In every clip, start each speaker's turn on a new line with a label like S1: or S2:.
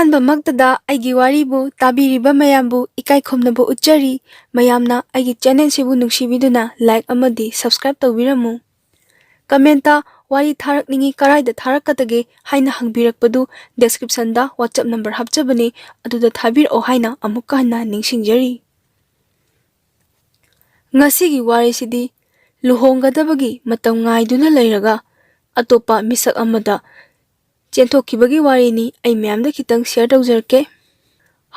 S1: ꯑꯍꯥꯟꯕꯃꯛꯇꯗ ꯑꯩꯒꯤ ꯋꯥꯔꯤꯕꯨ ꯇꯥꯕꯤꯔꯤꯕ ꯃꯌꯥꯝꯕꯨ ꯏꯀꯥꯏ ꯈꯨꯝꯅꯕ ꯎꯠꯆꯔꯤ꯫ ꯃꯌꯥꯝꯅ ꯑꯩꯒꯤ ꯆꯦꯅꯦꯜꯁꯤꯕꯨ ꯅꯨꯡꯁꯤꯕꯤꯗꯨꯅ ꯂꯥꯏꯛ ꯑꯃꯗꯤ ꯁꯕꯁꯀ꯭ꯔꯥꯏꯕ ꯇꯧꯕꯤꯔꯝꯃꯨ꯫ ꯀꯃꯦꯟꯇ ꯋꯥꯔꯤ ꯊꯥꯔꯛꯅꯤꯡꯉꯤ ꯀꯔꯥꯏꯗ ꯊꯥꯔꯛꯀꯗꯒꯦ ꯍꯥꯏꯅ ꯍꯪꯕꯤꯔꯛꯄꯗꯨ ꯗꯦꯁꯀ꯭ꯔꯤꯞꯁꯟꯗ WhatsApp ꯅꯝꯕꯔ ꯍꯥꯞꯆꯕꯅꯤ, ꯑꯗꯨꯗ ꯊꯥꯕꯤꯔꯛꯑꯣ ꯍꯥꯏꯅ ꯑꯃꯨꯛꯀ ꯍꯟꯅ ꯅꯤꯡꯁꯤꯡꯖꯔꯤ꯫ ꯉꯁꯤꯒꯤ ꯋꯥꯔꯤꯁꯤꯗꯤ ꯂꯨꯍꯣꯡꯒꯗꯕꯒꯤ ꯃꯇꯝ ꯉꯥꯏꯗꯨꯅ ꯂꯩꯔꯒ ꯑꯇꯣꯞꯄ ꯃꯤꯁꯛ ꯑꯃꯗ ꯆꯦꯟꯊꯣꯛꯈꯤꯕꯒꯤ ꯋꯥꯔꯤꯅꯤ ꯑꯩ ꯃꯌꯥꯝꯗ ꯈꯤꯇꯪ ꯁꯦꯌꯔ ꯇꯧꯖꯔꯛꯀꯦ꯫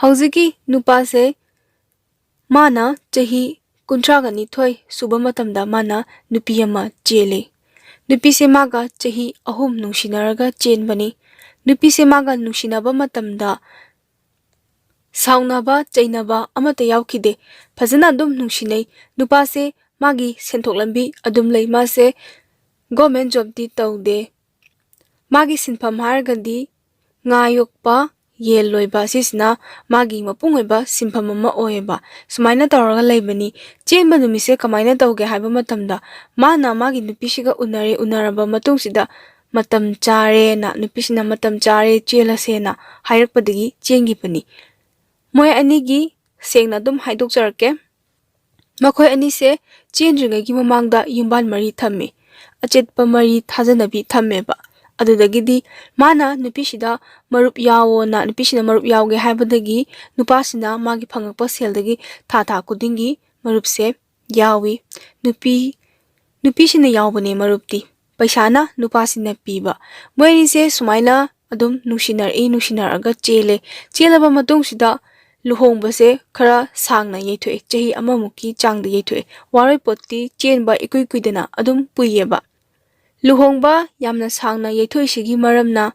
S1: ꯍꯧꯖꯤꯛꯀꯤ ꯅꯨꯄꯥꯁꯦ ꯃꯥꯅ ꯆꯍꯤ 32 ꯁꯨꯕ ꯃꯇꯝꯗ ꯃꯥꯅ ꯅꯨꯄꯤ ꯑꯃ ꯆꯦꯜꯂꯤ꯫ ꯅꯨꯄꯤꯁꯦ ꯃꯥꯒ ꯆꯍꯤ 3 ꯅꯨꯡꯁꯤꯅꯔꯒ ꯆꯦꯟꯕꯅꯤ꯫ ꯅꯨꯄꯤꯁꯦ ꯃꯥꯒ ꯅꯨꯡꯁꯤꯅꯕ ꯃꯇꯝꯗ ꯁꯥꯎꯅꯕ ꯆꯩꯅꯕ ꯑꯃꯠꯇ ꯌꯥꯎꯈꯤꯗꯦ꯫ ꯐꯖꯅ ꯑꯗꯨꯝ ꯅꯨꯡꯁꯤꯅꯩ꯫ ꯅꯨꯄꯥꯁꯦ ꯃꯥꯒꯤ ꯁꯦꯟꯊꯣꯛ ꯂꯝꯕꯤ ꯑꯗꯨꯝ ꯂꯩ꯫ ꯃꯥꯁꯦ ꯒꯣꯔꯃꯦꯟ ꯖꯣꯕꯇꯤ ꯇꯧꯗꯦ꯫ ꯃꯥꯒꯤ ꯁꯤꯟꯐꯝ ꯍꯥꯏꯔꯒꯗꯤ ꯉꯥ ꯌꯣꯛꯄ, ꯌꯦꯟ ꯂꯣꯏꯕ ꯑꯁꯤꯁꯤꯅ ꯃꯥꯒꯤ ꯃꯄꯨꯡ ꯑꯣꯏꯕ ꯁꯤꯟꯐꯝ ꯑꯃ ꯑꯣꯏꯌꯦꯕ꯫ ꯁꯨꯃꯥꯏꯅ ꯇꯧꯔꯒ ꯂꯩꯕꯅꯤ꯫ ꯆꯦꯟꯕ ꯅꯨꯃꯤꯠꯁꯦ ꯀꯃꯥꯏꯅ ꯇꯧꯒꯦ ꯍꯥꯏꯕ ꯃꯇꯝꯗ ꯃꯥꯅ ꯃꯥꯒꯤ ꯅꯨꯄꯤꯁꯤꯒ ꯎꯅꯔꯦ, ꯎꯅꯔꯕ ꯃꯇꯨꯡꯁꯤꯗ ꯃꯇꯝ ꯆꯥꯔꯦꯅ, ꯅꯨꯄꯤꯁꯤꯅ ꯃꯇꯝ ꯆꯥꯔꯦ ꯆꯦꯜꯂꯁꯦꯅ ꯍꯥꯏꯔꯛꯄꯗꯒꯤ ꯆꯦꯟꯈꯤꯕꯅꯤ꯫ ꯃꯣꯏ ꯑꯅꯤꯒꯤ ꯁꯦꯡꯅ ꯑꯗꯨꯝ ꯍꯥꯏꯗꯣꯛꯆꯔꯛꯀꯦ꯫ ꯃꯈꯣꯏ ꯑꯅꯤꯁꯦ ꯆꯦꯟꯗ꯭ꯔꯤꯉꯩꯒꯤ ꯃꯃꯥꯡꯗ ꯌꯨꯝꯕꯥꯟ ꯃꯔꯤ ꯊꯝꯃꯤ, ꯑꯆꯦꯠꯄ ꯃꯔꯤ ꯊꯥꯖꯅꯕꯤ ꯊꯝꯃꯦꯕ꯫ ꯑꯗꯨꯗꯒꯤꯗꯤ ꯃꯥꯅ ꯅꯨꯄꯤꯁꯤꯗ ꯃꯔꯨꯞ ꯌꯥꯎꯋꯣꯅ, ꯅꯨꯄꯤꯁꯤꯅ ꯃꯔꯨꯞ ꯌꯥꯎꯒꯦ ꯍꯥꯏꯕꯗꯒꯤ ꯅꯨꯄꯥꯁꯤꯅ ꯃꯥꯒꯤ ꯐꯪꯉꯛꯄ ꯁꯦꯜꯗꯒꯤ ꯊꯥ ꯈꯨꯗꯤꯡꯒꯤ ꯃꯔꯨꯞꯁꯦ ꯌꯥꯎꯏ꯫ ꯅꯨꯄꯤꯁꯤꯅ ꯌꯥꯎꯕꯅꯦ ꯃꯔꯨꯞꯇꯤ, ꯄꯩꯁꯥꯅ ꯅꯨꯄꯥꯁꯤꯅ ꯄꯤꯕ꯫ ꯃꯣꯏ ꯑꯅꯤꯁꯦ ꯁꯨꯃꯥꯏꯅ ꯑꯗꯨꯝ ꯅꯨꯡꯁꯤꯅꯔꯒ ꯆꯦꯜꯂꯦ꯫ ꯆꯦꯜꯂꯕ ꯃꯇꯨꯡꯁꯤꯗ ꯂꯨꯍꯣꯡꯕꯁꯦ ꯈꯔ ꯁꯥꯡꯅ ꯌꯩꯊꯣꯛꯑꯦ, ꯆꯍꯤ ꯑꯃꯃꯨꯛꯀꯤ ꯆꯥꯡꯗ ꯌꯩꯊꯣꯛꯑꯦ꯫ ꯋꯥꯔꯣꯏꯄꯣꯠꯇꯤ ꯆꯦꯟꯕ ꯏꯀꯨꯏ ꯀꯨꯏꯗꯅ ꯑꯗꯨꯝ ꯄꯨꯏꯌꯦꯕ꯫ ꯂꯨꯍꯣꯡꯕ ꯌꯥꯝꯅ ꯁꯥꯡꯅ ꯌꯩꯊꯣꯛꯏꯁꯤꯒꯤ ꯃꯔꯝꯅ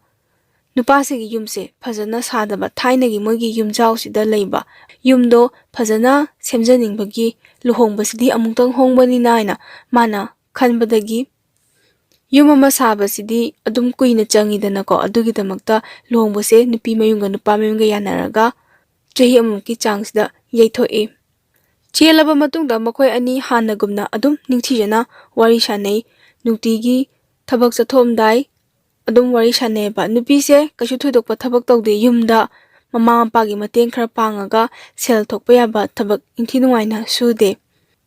S1: ꯅꯨꯄꯥꯁꯤꯒꯤ ꯌꯨꯝꯁꯦ ꯐꯖꯅ ꯁꯥꯗꯕ, ꯊꯥꯏꯅꯒꯤ ꯃꯣꯏꯒꯤ ꯌꯨꯝꯖꯥꯎꯁꯤꯗ ꯂꯩꯕ ꯌꯨꯝꯗꯣ ꯐꯖꯅ ꯁꯦꯝꯖꯅꯤꯡꯕꯒꯤ, ꯂꯨꯍꯣꯡꯕꯁꯤꯗꯤ ꯑꯃꯨꯛꯇꯪ ꯍꯣꯡꯕꯅꯤꯅ ꯍꯥꯏꯅ ꯃꯥꯅ ꯈꯟꯕꯗꯒꯤ ꯌꯨꯝ ꯑꯃ ꯁꯥꯕꯁꯤꯗꯤ ꯑꯗꯨꯝ ꯀꯨꯏꯅ ꯆꯪꯉꯤꯗꯅꯀꯣ, ꯑꯗꯨꯒꯤꯗꯃꯛꯇ ꯂꯨꯍꯣꯡꯕꯁꯦ ꯅꯨꯄꯤ ꯃꯌꯨꯝꯒ ꯅꯨꯄꯥ ꯃꯌꯨꯝꯒ ꯌꯥꯅꯔꯒ ꯆꯍꯤ ꯑꯃꯃꯨꯛꯀꯤ ꯆꯥꯡꯁꯤꯗ ꯌꯩꯊꯣꯛꯏ꯫ ꯆꯦꯜꯂꯕ ꯃꯇꯨꯡꯗ ꯃꯈꯣꯏ ꯑꯅꯤ ꯍꯥꯟꯅꯒꯨꯝꯅ ꯑꯗꯨꯝ ꯅꯤꯡꯊꯤꯖꯅ ꯋꯥꯔꯤ ꯁꯥꯟꯅꯩ꯫ ꯅꯨꯡꯇꯤꯒꯤ ꯊꯕꯛ ꯆꯠꯊꯣꯛꯑꯝꯗꯥꯏ ꯑꯗꯨꯝ ꯋꯥꯔꯤ ꯁꯥꯟꯅꯩꯑꯕ꯫ ꯅꯨꯄꯤꯁꯦ ꯀꯩꯁꯨ ꯊꯣꯏꯗꯣꯛꯄ ꯊꯕꯛ ꯇꯧꯗꯦ, ꯌꯨꯝꯗ ꯃꯃꯥ ꯃꯄꯥꯒꯤ ꯃꯇꯦꯡ ꯈꯔ ꯄꯥꯡꯉꯒ ꯁꯦꯜ ꯊꯣꯛꯄ ꯌꯥꯕ ꯊꯕꯛ ꯏꯟꯊꯤ ꯅꯨꯡꯉꯥꯏꯅ ꯁꯨꯗꯦ꯫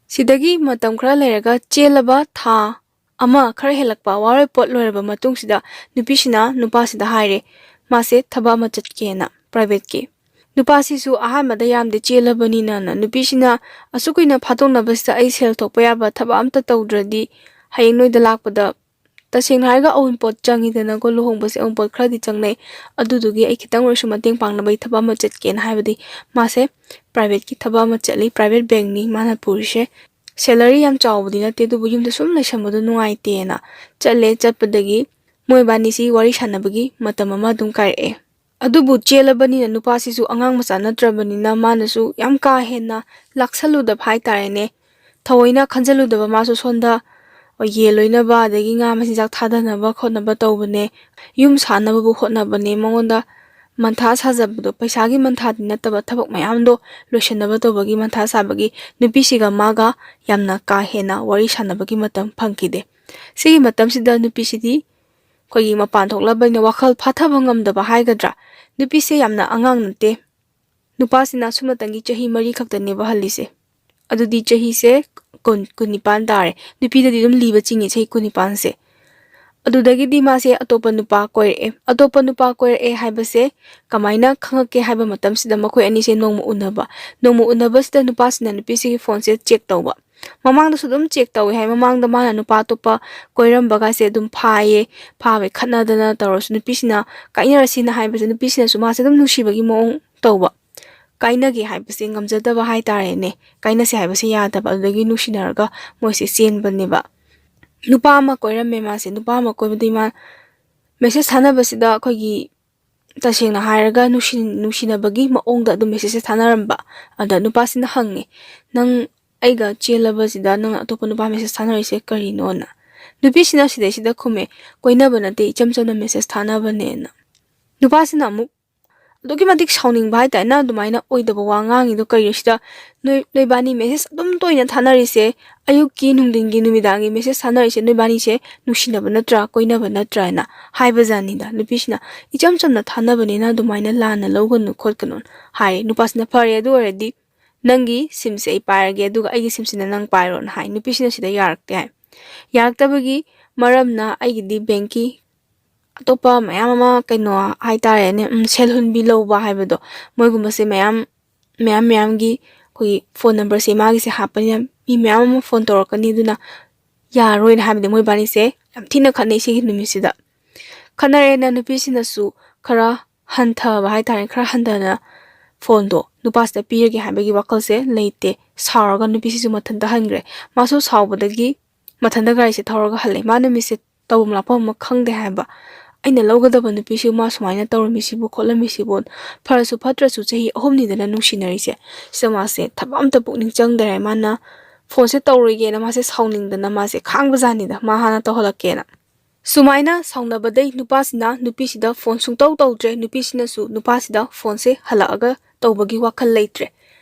S1: ꯁꯤꯗꯒꯤ ꯃꯇꯝ ꯈꯔ ꯂꯩꯔꯒ ꯆꯦꯜꯂꯕ ꯊꯥ ꯑꯃ ꯈꯔ ꯍꯦꯜꯂꯛꯄ, ꯋꯥꯔꯣꯏꯄꯣꯠ ꯂꯣꯏꯔꯕ ꯃꯇꯨꯡꯁꯤꯗ ꯅꯨꯄꯤꯁꯤꯅ ꯅꯨꯄꯥꯁꯤꯗ ꯍꯥꯏꯔꯦ ꯃꯥꯁꯦ ꯊꯕꯛ ꯑꯃ ꯆꯠꯀꯦꯅ, ꯄ꯭ꯔꯥꯏꯚꯦꯠꯀꯤ꯫ ꯅꯨꯄꯥꯁꯤꯁꯨ ꯑꯍꯥꯟꯕꯗ ꯌꯥꯝꯗꯤ ꯆꯦꯜꯂꯕꯅꯤꯅ ꯅꯨꯄꯤꯁꯤꯅ ꯑꯁꯨꯛ ꯀꯨꯏꯅ ꯐꯥꯗꯣꯛꯅꯕꯁꯤꯗ ꯑꯩ ꯁꯦꯜ ꯊꯣꯛꯄ ꯌꯥꯕ ꯊꯕꯛ ꯑꯝꯇ ꯇꯧꯗ꯭ꯔꯗꯤ ꯍꯌꯦꯡ ꯅꯣꯏꯗ ꯂꯥꯛꯄꯗ ꯇꯁꯦꯡꯅ ꯍꯥꯏꯔꯒ ꯑꯎꯟꯄꯣꯠ ꯆꯪꯉꯤꯗꯅꯀꯣ, ꯂꯨꯍꯣꯡꯕꯁꯦ ꯑꯎꯟꯄꯣꯠ ꯈꯔꯗꯤ ꯆꯪꯅꯩ꯫ ꯑꯗꯨꯗꯨꯒꯤ ꯑꯩ ꯈꯤꯇꯪ ꯑꯣꯏꯔꯁꯨ ꯃꯇꯦꯡ ꯄꯥꯡꯅꯕꯒꯤ ꯊꯕꯛ ꯑꯃ ꯆꯠꯀꯦꯅ ꯍꯥꯏꯕꯗꯤ ꯃꯥꯁꯦ ꯄ꯭ꯔꯥꯏꯚꯦꯠꯀꯤ ꯊꯕꯛ ꯑꯃ ꯆꯠꯂꯤ꯫ ꯄ꯭ꯔꯥꯏꯚꯦꯠ ꯕꯦꯡꯛꯅꯤ ꯃꯥꯅ ꯄꯨꯔꯤꯁꯦ꯫ ꯁꯦꯂꯔꯤ ꯌꯥꯝ ꯆꯥꯎꯕꯗꯤ ꯅꯠꯇꯦ, ꯑꯗꯨꯕꯨ ꯌꯨꯝꯗ ꯁꯨꯝ ꯂꯩꯁꯟꯕꯗꯣ ꯅꯨꯡꯉꯥꯏꯇꯦꯅ ꯆꯠꯂꯦ꯫ ꯆꯠꯄꯗꯒꯤ ꯃꯣꯏꯕꯥꯅꯤꯁꯤ ꯋꯥꯔꯤ ꯁꯥꯟꯅꯕꯒꯤ ꯃꯇꯝ ꯑꯃ ꯑꯗꯨꯝ ꯀꯥꯏꯔꯛꯑꯦ꯫ ꯑꯗꯨꯕꯨ ꯆꯦꯜꯂꯕꯅꯤꯅ ꯅꯨꯄꯥꯁꯤꯁꯨ ꯑꯉꯥꯡ ꯃꯆꯥ ꯅꯠꯇ꯭ꯔꯕꯅꯤꯅ ꯃꯥꯅꯁꯨ ꯌꯥꯝ ꯀꯥ ꯍꯦꯟꯅ ꯂꯥꯛꯁꯜꯂꯨꯗꯕ ꯍꯥꯏꯇꯥꯔꯦꯅꯦ꯫ ꯊꯑꯣꯏꯅ ꯈꯟꯖꯜꯂꯨꯗꯕ, ꯃꯥꯁꯨ ꯁꯣꯝꯗ ꯌꯦꯟ ꯂꯣꯏꯅꯕ ꯑꯗꯒꯤ ꯉꯥ ꯃꯆꯤꯟꯖꯥꯛ ꯊꯥꯗꯅꯕ ꯈꯣꯠꯅꯕ ꯇꯧꯕꯅꯦ, ꯌꯨꯝ ꯁꯥꯅꯕꯕꯨ ꯍꯣꯠꯅꯕꯅꯦ꯫ ꯃꯉꯣꯟꯗ ꯃꯟꯊꯥ ꯁꯥꯖꯕꯗꯣ, ꯄꯩꯁꯥꯒꯤ ꯃꯟꯊꯥꯗꯤ ꯅꯠꯇꯕ ꯊꯕꯛ ꯃꯌꯥꯝꯗꯣ ꯂꯣꯏꯁꯤꯟꯅꯕ ꯇꯧꯕꯒꯤ ꯃꯟꯊꯥ ꯁꯥꯕꯒꯤ ꯅꯨꯄꯤꯁꯤꯒ ꯃꯥꯒ ꯌꯥꯝꯅ ꯀꯥ ꯍꯦꯟꯅ ꯋꯥꯔꯤ ꯁꯥꯟꯅꯕꯒꯤ ꯃꯇꯝ ꯐꯪꯈꯤꯗꯦ꯫ ꯁꯤꯒꯤ ꯃꯇꯝꯁꯤꯗ ꯅꯨꯄꯤꯁꯤꯗꯤ ꯑꯩꯈꯣꯏꯒꯤ ꯃꯄꯥꯟ ꯊꯣꯛꯂꯕꯅꯤꯅ ꯋꯥꯈꯜ ꯐꯥꯊꯕ ꯉꯝꯗꯕ ꯍꯥꯏꯒꯗ꯭ꯔꯥ, ꯅꯨꯄꯤꯁꯦ ꯌꯥꯝꯅ ꯑꯉꯥꯡ ꯅꯠꯇꯦ꯫ ꯅꯨꯄꯥꯁꯤꯅ ꯁꯨꯝꯅꯇꯪꯒꯤ ꯆꯍꯤ 4 ꯈꯛꯇꯅꯦꯕ ꯍꯜꯂꯤꯁꯦ, ꯑꯗꯨꯗꯤ ꯆꯍꯤꯁꯦ 19 ꯇꯥꯔꯦ꯫ ꯅꯨꯄꯤꯗꯗꯤ ꯑꯗꯨꯝ ꯂꯤꯕ ꯆꯤꯡꯉꯤ ꯆꯍꯤ 19ꯁꯦ꯫ ꯑꯗꯨꯗꯒꯤꯗꯤ ꯃꯥꯁꯦ ꯑꯇꯣꯞꯄ ꯅꯨꯄꯥ ꯀꯣꯏꯔꯛꯑꯦ꯫ ꯑꯇꯣꯞꯄ ꯅꯨꯄꯥ ꯀꯣꯏꯔꯛꯑꯦ ꯍꯥꯏꯕꯁꯦ ꯀꯃꯥꯏꯅ ꯈꯪꯉꯛꯀꯦ ꯍꯥꯏꯕ ꯃꯇꯝꯁꯤꯗ ꯃꯈꯣꯏ ꯑꯅꯤꯁꯦ ꯅꯣꯡꯃ ꯎꯅꯕꯁꯤꯗ ꯅꯨꯄꯥꯁꯤꯅ ꯅꯨꯄꯤꯁꯤꯒꯤ ꯐꯣꯟꯁꯦ ꯆꯦꯛ ꯇꯧꯕ꯫ ꯃꯃꯥꯡꯗꯁꯨ ꯑꯗꯨꯝ ꯆꯦꯛ ꯇꯧꯋꯦ ꯍꯥꯏ, ꯃꯃꯥꯡꯗ ꯃꯥꯅ ꯅꯨꯄꯥ ꯑꯇꯣꯞꯄ ꯀꯣꯏꯔꯝꯕꯒꯁꯦ ꯑꯗꯨꯝ ꯐꯥꯕꯩ ꯈꯠꯅꯗꯅ ꯇꯧꯔꯁꯨ ꯅꯨꯄꯤꯁꯤꯅ ꯀꯥꯏꯅꯔꯁꯤꯅ ꯍꯥꯏꯕꯁꯦ ꯅꯨꯄꯤꯁꯤꯅꯁꯨ ꯃꯥꯁꯦ ꯑꯗꯨꯝ ꯅꯨꯡꯁꯤꯕꯒꯤ ꯃꯑꯣꯡ ꯇꯧꯕ꯫ ꯀꯥꯏꯅꯒꯦ ꯍꯥꯏꯕꯁꯦ ꯉꯝꯖꯗꯕ ꯍꯥꯏꯇꯥꯔꯦꯅꯦ, ꯀꯥꯏꯅꯁꯦ ꯍꯥꯏꯕꯁꯦ ꯌꯥꯗꯕ꯫ ꯑꯗꯨꯗꯒꯤ ꯅꯨꯡꯁꯤꯅꯔꯒ ꯃꯣꯏꯁꯦ ꯆꯦꯟꯕꯅꯦꯕ꯫ ꯅꯨꯄꯥ ꯑꯃ ꯀꯣꯏꯔꯝꯃꯦ ꯃꯥꯁꯦ꯫ ꯅꯨꯄꯥ ꯑꯃ ꯀꯣꯏꯕꯗꯤ ꯃꯥ ꯃꯦꯁꯦꯁ ꯊꯥꯅꯕꯁꯤꯗ ꯑꯩꯈꯣꯏꯒꯤ ꯇꯁꯦꯡꯅ ꯍꯥꯏꯔꯒ ꯅꯨꯡꯁꯤꯅꯕꯒꯤ ꯃꯑꯣꯡꯗ ꯑꯗꯨꯝ ꯃꯦꯁꯦꯁꯁꯦ ꯊꯥꯅꯔꯝꯕ꯫ ꯑꯗ ꯅꯨꯄꯥꯁꯤꯅ ꯍꯪꯉꯦ, ꯅꯪ ꯑꯩꯒ ꯆꯦꯜꯂꯕꯁꯤꯗ ꯅꯪ ꯑꯇꯣꯞꯄ ꯅꯨꯄꯥ ꯃꯦꯁꯦꯁ ꯊꯥꯅꯔꯤꯁꯦ ꯀꯔꯤꯅꯣꯅ꯫ ꯅꯨꯄꯤꯁꯤꯅ ꯁꯤꯗꯩꯁꯤꯗ ꯈꯨꯝꯃꯦ, ꯀꯣꯏꯅꯕ ꯅꯠꯇꯦ, ꯏꯆꯝ ꯆꯝꯅ ꯃꯦꯁꯦꯁ ꯊꯥꯅꯕꯅꯦꯅ꯫ ꯅꯨꯄꯥꯁꯤꯅ ꯑꯃꯨꯛ ꯑꯗꯨꯛꯀꯤ ꯃꯇꯤꯛ ꯁꯥꯎꯅꯤꯡꯕ ꯍꯥꯏꯇꯥꯔꯦ ꯅꯪ ꯑꯗꯨꯃꯥꯏꯅ ꯑꯣꯏꯗꯕ ꯋꯥ ꯉꯥꯡꯉꯤꯗꯣ ꯀꯩꯒꯤꯁꯤꯗ ꯅꯣꯏꯕꯥꯅꯤ ꯃꯦꯁꯦꯖ ꯑꯗꯨꯝ ꯇꯣꯏꯅ ꯊꯥꯅꯔꯤꯁꯦ ꯑꯌꯨꯛꯀꯤ ꯅꯨꯡꯊꯤꯟꯒꯤ ꯅꯨꯃꯤꯗꯥꯡꯒꯤ ꯃꯦꯁꯦꯖ ꯊꯥꯅꯔꯤꯁꯦ ꯅꯣꯏꯕꯥꯅꯤꯁꯦ ꯅꯨꯡꯁꯤꯅꯕ ꯅꯠꯇ꯭ꯔꯥ ꯀꯣꯏꯅꯕ ꯅꯠꯇ꯭ꯔꯥꯅ ꯍꯥꯏꯕꯖꯥꯅꯤꯗ ꯅꯨꯄꯤꯁꯤꯅ ꯏꯆꯝ ꯆꯝꯅ ꯊꯥꯅꯕꯅꯤꯅ ꯑꯗꯨꯃꯥꯏꯅ ꯂꯥꯟꯅ ꯂꯧꯒꯅꯨ ꯈꯣꯠꯀꯅꯨ ꯍꯥꯏ ꯅꯨꯄꯥꯁꯤꯅ ꯐꯔꯦ ꯑꯗꯨ ꯑꯣꯏꯔꯗꯤ ꯅꯪꯒꯤ ꯁꯤꯝꯁꯦ ꯑꯩ ꯄꯥꯏꯔꯒꯦ ꯑꯗꯨꯒ ꯑꯩꯒꯤ ꯁꯤꯝꯁꯤꯅ ꯅꯪ ꯄꯥꯏꯔꯣꯅ ꯍꯥꯏ ꯅꯨꯄꯤꯁꯤꯅ ꯁꯤꯗ ꯌꯥꯔꯛꯇꯦ ꯍꯥꯏ ꯌꯥꯔꯛꯇꯕꯒꯤ ꯃꯔꯝꯅ ꯑꯩꯒꯤꯗꯤ ꯕꯦꯡꯀꯤ ꯑꯇꯣꯞꯄ ꯃꯌꯥꯝ ꯑꯃ ꯀꯩꯅꯣ ꯍꯥꯏꯇꯥꯔꯦꯅꯦ ꯁꯦꯜ ꯍꯨꯟꯕꯤ ꯂꯧꯕ ꯍꯥꯏꯕꯗꯣ ꯃꯣꯏꯒꯨꯝꯕꯁꯦ ꯃꯌꯥꯝꯒꯤ ꯑꯩꯈꯣꯏꯒꯤ ꯐꯣꯟ ꯅꯝꯕꯔꯁꯦ ꯃꯥꯒꯤꯁꯦ ꯍꯥꯞꯄꯅꯤꯅ ꯃꯤ ꯃꯌꯥꯝ ꯑꯃ ꯐꯣꯟ ꯇꯧꯔꯛꯀꯅꯤ ꯑꯗꯨꯅ ꯌꯥꯔꯣꯏꯅ ꯍꯥꯏꯕꯗꯤ ꯃꯣꯏꯕꯥꯅꯤꯁꯦ ꯌꯥꯝ ꯊꯤꯅ ꯈꯠꯅꯩ ꯁꯤꯒꯤ ꯅꯨꯃꯤꯠꯁꯤꯗ ꯈꯠꯅꯔꯦꯅ ꯅꯨꯄꯤꯁꯤꯅꯁꯨ ꯈꯔ ꯍꯟꯊꯕ ꯍꯥꯏꯇꯥꯔꯦ ꯈꯔ ꯍꯟꯊꯅ ꯐꯣꯟꯗꯣ ꯅꯨꯄꯥꯁꯤꯗ ꯄꯤꯔꯒꯦ ꯍꯥꯏꯕꯒꯤ ꯋꯥꯈꯜꯁꯦ ꯂꯩꯇꯦ ꯁꯥꯎꯔꯒ ꯅꯨꯄꯤꯁꯤꯁꯨ ꯃꯊꯟꯇ ꯍꯟꯈ꯭ꯔꯦ ꯃꯥꯁꯨ ꯁꯥꯎꯕꯗꯒꯤ ꯃꯊꯟꯇ ꯒꯥꯔꯤꯁꯦ ꯊꯧꯔꯒ ꯍꯜꯂꯦ ꯃꯥ ꯅꯨꯃꯤꯠꯁꯦ ꯇꯧꯐꯝ ꯂꯥꯛꯐꯝ ꯑꯃ ꯈꯪꯗꯦ ꯍꯥꯏꯕ ꯑꯩꯅ ꯂꯧꯒꯗꯕ ꯅꯨꯄꯤꯁꯨ ꯃꯥ ꯁꯨꯃꯥꯏꯅ ꯇꯧꯔꯝꯃꯤꯁꯤꯕꯨ ꯈꯣꯠꯂꯝꯃꯤꯁꯤꯕꯨ ꯐꯔꯁꯨ ꯐꯠꯇ꯭ꯔꯁꯨ ꯆꯍꯤ 3 ꯅꯨꯡꯁꯤꯅꯔꯤꯁꯦ ꯁꯤꯗ ꯃꯥꯁꯦ ꯊꯕꯛ ꯑꯝꯇ ꯄꯨꯛꯅꯤꯡ ꯆꯪꯗꯔꯦ ꯃꯥꯅ ꯐꯣꯟꯁꯦ ꯇꯧꯔꯣꯏꯒꯦꯅ ꯃꯥꯁꯦ ꯁꯥꯎꯅꯤꯡꯗꯅ ꯃꯥꯁꯦ ꯈꯥꯡꯕꯖꯥꯠꯅꯤꯗ ꯃꯥ ꯍꯥꯟꯅ ꯇꯧꯍꯜꯂꯛꯀꯦꯅ ꯁꯨꯃꯥꯏꯅ ꯁꯥꯎꯅꯕꯗꯩ ꯅꯨꯄꯥꯁꯤꯅ ꯅꯨꯄꯤꯁꯤꯗ ꯐꯣꯟ ꯁꯨꯡꯇꯧ ꯇꯧꯗ꯭ꯔꯦ ꯅꯨꯄꯤꯁꯤꯅꯁꯨ ꯅꯨꯄꯥꯁꯤꯗ ꯐꯣꯟꯁꯦ ꯍꯜꯂꯛꯑꯒ ꯇꯧꯕꯒꯤ ꯋꯥꯈꯜ ꯂꯩꯇ꯭ꯔꯦ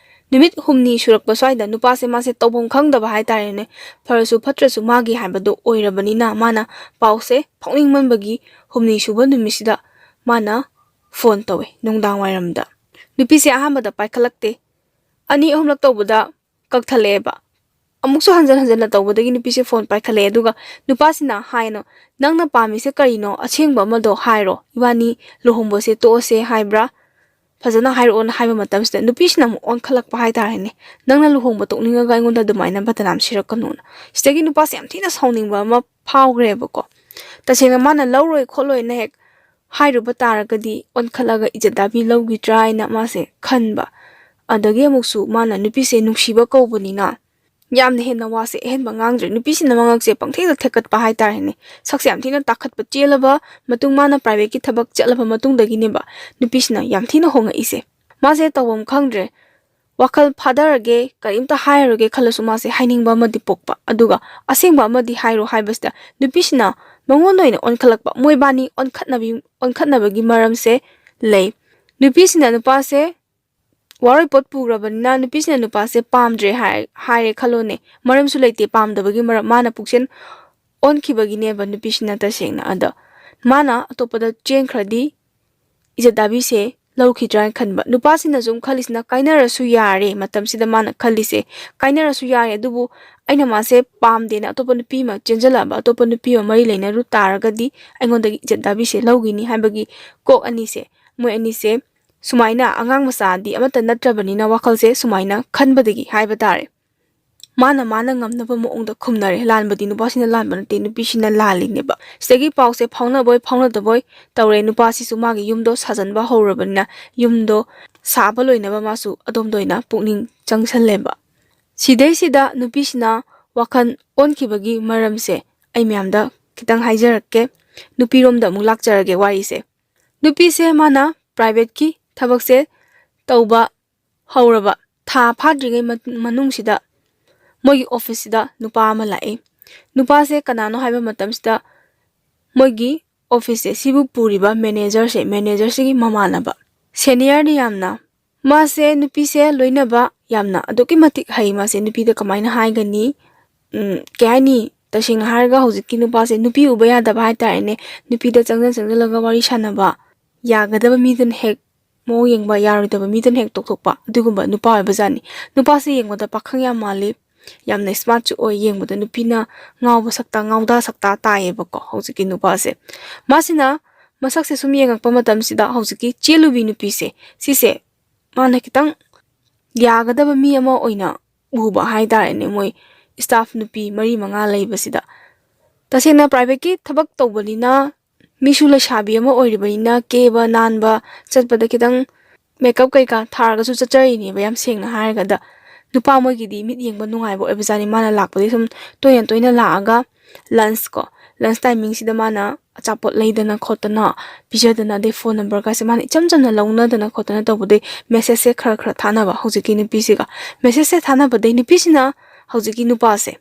S1: ꯅꯨꯃꯤꯠ 4 ꯁꯨꯔꯛꯄ ꯁ꯭ꯋꯥꯏꯗ ꯅꯨꯄꯥꯁꯦ ꯃꯥꯁꯦ ꯇꯧꯐꯝ ꯈꯪꯗꯕ ꯍꯥꯏꯇꯥꯔꯦꯅꯦ ꯐꯔꯁꯨ ꯐꯠꯇ꯭ꯔꯁꯨ ꯃꯥꯒꯤ ꯍꯥꯏꯕꯗꯣ ꯑꯣꯏꯔꯕꯅꯤꯅ ꯃꯥꯅ ꯄꯥꯎꯁꯦ ꯐꯥꯎꯅꯤꯡꯃꯟꯕꯒꯤ 4 ꯁꯨꯕ ꯅꯨꯃꯤꯠꯁꯤꯗ ꯃꯥꯅ ꯐꯣꯟ ꯇꯧꯋꯦ ꯅꯨꯡꯗꯥꯡ ꯋꯥꯏꯔꯝꯗ ꯅꯨꯄꯤꯁꯦ ꯑꯍꯥꯟꯕꯗ ꯄꯥꯏꯈꯠꯂꯛꯇꯦ 2-3ꯂꯛ ꯇꯧꯕꯗ ꯀꯛꯊꯠꯂꯛꯑꯦꯕ ꯑꯃꯨꯛꯁꯨ ꯍꯟꯖꯟꯅ ꯇꯧꯕꯗꯒꯤ ꯅꯨꯄꯤꯁꯦ ꯐꯣꯟ ꯄꯥꯏꯈꯠꯂꯛꯑꯦ ꯑꯗꯨꯒ ꯅꯨꯄꯥꯁꯤꯅ ꯍꯥꯏꯅꯣ ꯅꯪꯅ ꯄꯥꯝꯃꯤꯁꯦ ꯀꯔꯤꯅꯣ ꯑꯁꯦꯡꯕ ꯑꯃꯗꯣ ꯍꯥꯏꯔꯣ ꯏꯕꯥꯅꯤ ꯂꯨꯍꯣꯡꯕꯁꯦ ꯇꯣꯛꯑꯁꯦ ꯍꯥꯏꯕ꯭ꯔꯥ ꯐꯖꯅ ꯍꯥꯏꯔꯛꯑꯣꯅ ꯍꯥꯏꯕ ꯃꯇꯝꯁꯤꯗ ꯅꯨꯄꯤꯁꯤꯅ ꯑꯃꯨꯛ ꯑꯣꯟꯈꯠꯂꯛꯄ ꯍꯥꯏꯇꯥꯔꯦꯅꯦ ꯅꯪꯅ ꯂꯨꯍꯣꯡꯕ ꯇꯣꯛꯅꯤꯡꯉꯒ ꯑꯩꯉꯣꯟꯗ ꯑꯗꯨꯃꯥꯏꯅ ꯕꯗꯅꯥꯝ ꯁꯤꯔꯛꯀꯅꯨꯅ ꯁꯤꯗꯒꯤ ꯅꯨꯄꯥꯁꯦ ꯌꯥꯝ ꯊꯤꯅ ꯁꯥꯎꯅꯤꯡꯕ ꯑꯃ ꯐꯥꯎꯈ꯭ꯔꯦꯕꯀꯣ ꯇꯁꯦꯡꯅ ꯃꯥꯅ ꯂꯧꯔꯣꯏ ꯈꯣꯠꯂꯣꯏꯅ ꯍꯦꯛ ꯍꯥꯏꯔꯨꯕ ꯇꯥꯔꯒꯗꯤ ꯑꯣꯟꯈꯠꯂꯒ ꯏꯖꯠ ꯂꯧꯈꯤꯗ꯭ꯔꯥ ꯍꯥꯏꯅ ꯃꯥꯁꯦ ꯈꯟꯕ ꯑꯗꯒꯤ ꯑꯃꯨꯛꯁꯨ ꯃꯥꯅ ꯅꯨꯄꯤꯁꯦ ꯅꯨꯡꯁꯤꯕ ꯀꯧꯕꯅꯤꯅ ꯌꯥꯝꯅ ꯍꯦꯟꯅ ꯋꯥꯁꯦ ꯑꯍꯦꯟꯕ ꯉꯥꯡꯗ꯭ꯔꯦ ꯅꯨꯄꯤꯁꯤꯅ ꯃꯉꯛꯁꯦ ꯄꯪꯊꯦꯛꯇ ꯊꯦꯛꯀꯠꯄ ꯍꯥꯏꯇꯥꯔꯦꯅꯦ ꯁꯛꯁꯦ ꯌꯥꯝ ꯊꯤꯅ ꯇꯥꯈꯠꯄ ꯆꯦꯜꯂꯕ ꯃꯇꯨꯡ ꯃꯥꯅ ꯄ꯭ꯔꯥꯏꯚꯦꯠꯀꯤ ꯊꯕꯛ ꯆꯠꯂꯕ ꯃꯇꯨꯡꯗꯒꯤꯅꯦꯕ ꯅꯨꯄꯤꯁꯤꯅ ꯌꯥꯝ ꯊꯤꯅ ꯍꯣꯡꯉꯛꯏꯁꯦ ꯃꯥꯁꯦ ꯇꯧꯐꯝ ꯈꯪꯗ꯭ꯔꯦ ꯋꯥꯈꯜ ꯐꯥꯗꯔꯒꯦ ꯀꯔꯤꯝꯇ ꯍꯥꯏꯔꯒꯦ ꯈꯜꯂꯁꯨ ꯃꯥꯁꯦ ꯍꯥꯏꯅꯤꯡꯕ ꯑꯃꯗꯤ ꯄꯣꯛꯄ ꯑꯗꯨꯒ ꯑꯁꯦꯡꯕ ꯑꯃꯗꯤ ꯍꯥꯏꯔꯣ ꯍꯥꯏꯕꯁꯤꯗ ꯅꯨꯄꯤꯁꯤꯅ ꯃꯉꯣꯟꯗ ꯑꯣꯏꯅ ꯑꯣꯟꯈꯠꯂꯛꯄ ꯃꯣꯏꯕꯥꯅꯤ ꯑꯣꯟꯈꯠꯅꯕꯒꯤ ꯃꯔꯝꯁꯦ ꯂꯩ ꯅꯨꯄꯤꯁꯤꯅ ꯅꯨꯄꯥꯁꯦ ꯋꯥꯔꯣꯏꯄꯣꯠ ꯄꯨꯈ꯭ꯔꯕꯅꯤꯅ ꯅꯨꯄꯤꯁꯤꯅ ꯅꯨꯄꯥꯁꯦ ꯄꯥꯝꯗ꯭ꯔꯦ ꯍꯥꯏꯔꯦ ꯈꯜꯂꯣꯅꯦ ꯃꯔꯝꯁꯨ ꯂꯩꯇꯦ ꯄꯥꯝꯗꯕꯒꯤ ꯃꯔꯝ ꯃꯥꯅ ꯄꯨꯛꯆꯦꯜ ꯑꯣꯟꯈꯤꯕꯒꯤꯅꯦꯕ ꯅꯨꯄꯤꯁꯤꯅ ꯇꯁꯦꯡꯅ ꯑꯗ ꯃꯥꯅ ꯑꯇꯣꯞꯄꯗ ꯆꯦꯟꯈ꯭ꯔꯗꯤ ꯏꯖꯠ ꯂꯧꯈꯤꯗ꯭ꯔꯥꯅ ꯈꯟꯕ ꯅꯨꯄꯥꯁꯤꯅ ꯁꯨꯝ ꯈꯜꯂꯤꯁꯤꯅ ꯀꯥꯏꯅꯔꯁꯨ ꯌꯥꯔꯦ ꯃꯇꯝꯁꯤꯗ ꯃꯥꯅ ꯈꯜꯂꯤꯁꯦ ꯀꯥꯏꯅꯔꯁꯨ ꯌꯥꯔꯦ ꯑꯗꯨꯕꯨ ꯑꯩꯅ ꯃꯥꯁꯦ ꯄꯥꯝꯗꯦꯅ ꯑꯇꯣꯞꯄ ꯅꯨꯄꯤ ꯑꯃ ꯆꯦꯟꯖꯜꯂꯛꯑꯕ ꯑꯇꯣꯞꯄ ꯅꯨꯄꯤ ꯑꯃ ꯃꯔꯤ ꯂꯩꯅꯔꯨ ꯇꯥꯔꯒꯗꯤ ꯑꯩꯉꯣꯟꯗꯒꯤ ꯏꯖꯠ ꯂꯧꯈꯤꯅꯤ ꯍꯥꯏꯕꯒꯤ ꯀꯣꯛ ꯑꯅꯤꯁꯦ ꯃꯣꯏ ꯑꯅꯤꯁꯦ ꯁꯨꯃꯥꯏꯅ ꯑꯉꯥꯡ ꯃꯆꯥꯗꯤ ꯑꯃꯠꯇ ꯅꯠꯇ꯭ꯔꯕꯅꯤꯅ ꯋꯥꯈꯜꯁꯦ ꯁꯨꯃꯥꯏꯅ ꯈꯟꯕꯗꯒꯤ ꯍꯥꯏꯕ ꯇꯥꯔꯦ ꯃꯥꯅ ꯉꯝꯅꯕ ꯃꯑꯣꯡꯗ ꯈꯨꯝꯅꯔꯦ ꯂꯥꯟꯕꯗꯤ ꯅꯨꯄꯥꯁꯤꯅ ꯂꯥꯟꯕ ꯅꯠꯇꯦ ꯅꯨꯄꯤꯁꯤꯅ ꯂꯥꯜꯂꯤꯅꯦꯕ ꯁꯤꯗꯒꯤ ꯄꯥꯎꯁꯦ ꯐꯥꯎꯅꯕꯣꯏ ꯐꯥꯎꯅꯗꯕꯣꯏ ꯇꯧꯔꯦ ꯅꯨꯄꯥꯁꯤꯁꯨ ꯃꯥꯒꯤ ꯌꯨꯝꯗꯣ ꯁꯥꯖꯟꯕ ꯍꯧꯔꯕꯅꯤ나 ꯌꯨꯝꯗꯣ ꯁꯥꯕ ꯂꯣꯏꯅꯕ ꯃꯥꯁꯨ ꯑꯗꯣꯝꯗ ꯑꯣꯏꯅ ꯄꯨꯛꯅꯤꯡ ꯆꯪꯁꯜꯂꯦꯕ ꯁꯤꯗꯩꯁꯤꯗ ꯅꯨꯄꯤꯁꯤꯅ ꯋꯥꯈꯜ ꯑꯣꯟꯈꯤꯕꯒꯤ ꯃꯔꯝꯁꯦ ꯑꯩ ꯃꯌꯥꯝꯗ ꯈꯤꯇꯪ ꯍꯥꯏꯖꯔꯛꯀꯦ ꯅꯨꯄꯤꯔꯣꯝꯗ ꯑꯃꯨꯛ ꯂꯥꯛꯆꯔꯒꯦ ꯋꯥꯔꯤꯁꯦ ꯅꯨꯄꯤꯁꯦ ꯃꯥꯅ ꯄ꯭ꯔꯥꯏꯚꯦꯠꯀꯤ ꯊꯕꯛꯁꯦ ꯇꯧꯕ ꯍꯧꯔꯕ ꯊꯥ ꯐꯥꯗ꯭ꯔꯤꯉꯩ ꯃꯅꯨꯡꯁꯤꯗ ꯃꯣꯏꯒꯤ ꯑꯣꯐꯤꯁꯁꯤꯗ ꯅꯨꯄꯥ ꯑꯃ ꯂꯥꯛꯑꯦ ꯅꯨꯄꯥꯁꯦ ꯀꯅꯥꯅꯣ ꯍꯥꯏꯕ ꯃꯇꯝꯁꯤꯗ ꯃꯣꯏꯒꯤ ꯑꯣꯐꯤꯁꯁꯦ ꯁꯤꯕꯨ ꯄꯨꯔꯤꯕ ꯃꯦꯅꯦꯖꯔꯁꯤꯒꯤ ꯃꯃꯥꯟꯅꯕ ꯁꯦꯅꯤꯌꯔꯅꯤ ꯌꯥꯝꯅ ꯃꯥꯁꯦ ꯅꯨꯄꯤꯁꯦ ꯂꯣꯏꯅꯕ ꯌꯥꯝꯅ ꯑꯗꯨꯛꯀꯤ ꯃꯇꯤꯛ ꯍꯩ ꯃꯥꯁꯦ ꯅꯨꯄꯤꯗ ꯀꯃꯥꯏꯅ ꯍꯥꯏꯒꯅꯤ ꯀꯩ ꯍꯥꯏꯅꯤ ꯇꯁꯦꯡꯅ ꯍꯥꯏꯔꯒ ꯍꯧꯖꯤꯛꯀꯤ ꯅꯨꯄꯥꯁꯦ ꯅꯨꯄꯤ ꯎꯕ ꯌꯥꯗꯕ ꯍꯥꯏꯇꯥꯔꯦꯅꯦ ꯅꯨꯄꯤꯗ ꯆꯪꯁꯤꯜꯂꯒ ꯋꯥꯔꯤ ꯁꯥꯟꯅꯕ ꯌꯥꯒꯗꯕ ꯃꯤꯗꯨꯅ ꯍꯦꯛ ꯃꯑꯣꯡ ꯌꯦꯡꯕ ꯌꯥꯔꯣꯏꯗꯕ ꯃꯤꯗꯨꯅ ꯍꯦꯛ ꯇꯣꯛꯊꯣꯛꯄ ꯑꯗꯨꯒꯨꯝꯕ ꯅꯨꯄꯥ ꯑꯣꯏꯕꯖꯥꯠꯅꯤ ꯅꯨꯄꯥꯁꯦ ꯌꯦꯡꯕꯗ ꯄꯥꯈꯪ ꯌꯥꯝ ꯃꯥꯜꯂꯤ ꯌꯥꯝꯅ ꯁ꯭ꯃꯥꯔꯠꯁꯨ ꯑꯣꯏ ꯌꯦꯡꯕꯗ ꯅꯨꯄꯤꯅ ꯉꯥꯎꯗ ꯁꯛꯇꯥ ꯇꯥꯏꯌꯦꯕꯀꯣ ꯍꯧꯖꯤꯛꯀꯤ ꯅꯨꯄꯥꯁꯦ ꯃꯥꯁꯤꯅ ꯃꯁꯛꯁꯦ ꯁꯨꯝ ꯌꯦꯡꯉꯛꯄ ꯃꯇꯝꯁꯤꯗ ꯍꯧꯖꯤꯛꯀꯤ ꯆꯦꯜꯂꯨꯕꯤ ꯅꯨꯄꯤꯁꯦ ꯁꯤꯁꯦ ꯃꯥꯅ ꯈꯤꯇꯪ ꯌꯥꯒꯗꯕ ꯃꯤ ꯑꯃ ꯑꯣꯏꯅ ꯎꯕ ꯍꯥꯏꯇꯥꯔꯦꯅꯦ ꯃꯣꯏ ꯁ꯭ꯇꯥꯐ ꯅꯨꯄꯤ 4-5 ꯂꯩꯕꯁꯤꯗ ꯇꯁꯦꯡꯅ ꯄ꯭ꯔꯥꯏꯚꯦꯠꯀꯤ ꯊꯕꯛ ꯇꯧꯕꯅꯤꯅ ꯃꯤꯁꯨ ꯂꯩꯁꯥꯕꯤ ꯑꯃ ꯑꯣꯏꯔꯤꯕꯅꯤꯅ ꯀꯦꯕ ꯅꯥꯟꯕ ꯆꯠꯄꯗ ꯈꯤꯇꯪ ꯃꯦꯀꯞ ꯀꯩꯀꯥ ꯊꯥꯔꯒꯁꯨ ꯆꯠꯆꯔꯤꯅꯦꯕ ꯌꯥꯝ ꯁꯦꯡꯅ ꯍꯥꯏꯔꯒꯗ ꯅꯨꯄꯥ ꯃꯣꯏꯒꯤꯗꯤ ꯃꯤꯠ ꯌꯦꯡꯕ ꯅꯨꯡꯉꯥꯏꯕ ꯑꯣꯏꯕꯖꯥꯠꯅꯤ ꯃꯥꯅ ꯂꯥꯛꯄꯗꯤ ꯁꯨꯝ ꯇꯣꯏꯅ ꯂꯥꯛꯑꯒ ꯂꯟꯁ ꯇꯥꯏꯃꯤꯡꯁꯤꯗ ꯃꯥꯅ ꯑꯆꯥꯄꯣꯠ ꯂꯩꯗꯅ ꯈꯣꯠꯇꯅ ꯄꯤꯖꯗꯅ ꯑꯗꯩ ꯐꯣꯟ ꯅꯝꯕꯔꯒꯁꯦ ꯃꯥꯅ ꯏꯆꯝ ꯆꯝꯅ ꯂꯧꯅꯗꯅ ꯈꯣꯠꯇꯅ ꯇꯧꯕꯗꯩ ꯃꯦꯁꯦꯖꯁꯦ ꯈꯔ ꯊꯥꯅꯕ ꯍꯧꯖꯤꯛꯀꯤ ꯅꯨꯄꯤꯁꯤꯒ ꯃꯦꯁꯦꯖꯁꯦ ꯊꯥꯅꯕꯗꯩ ꯅꯨꯄꯤꯁꯤꯅ ꯍꯧꯖꯤꯛꯀꯤ ꯅꯨꯄꯥꯁꯦ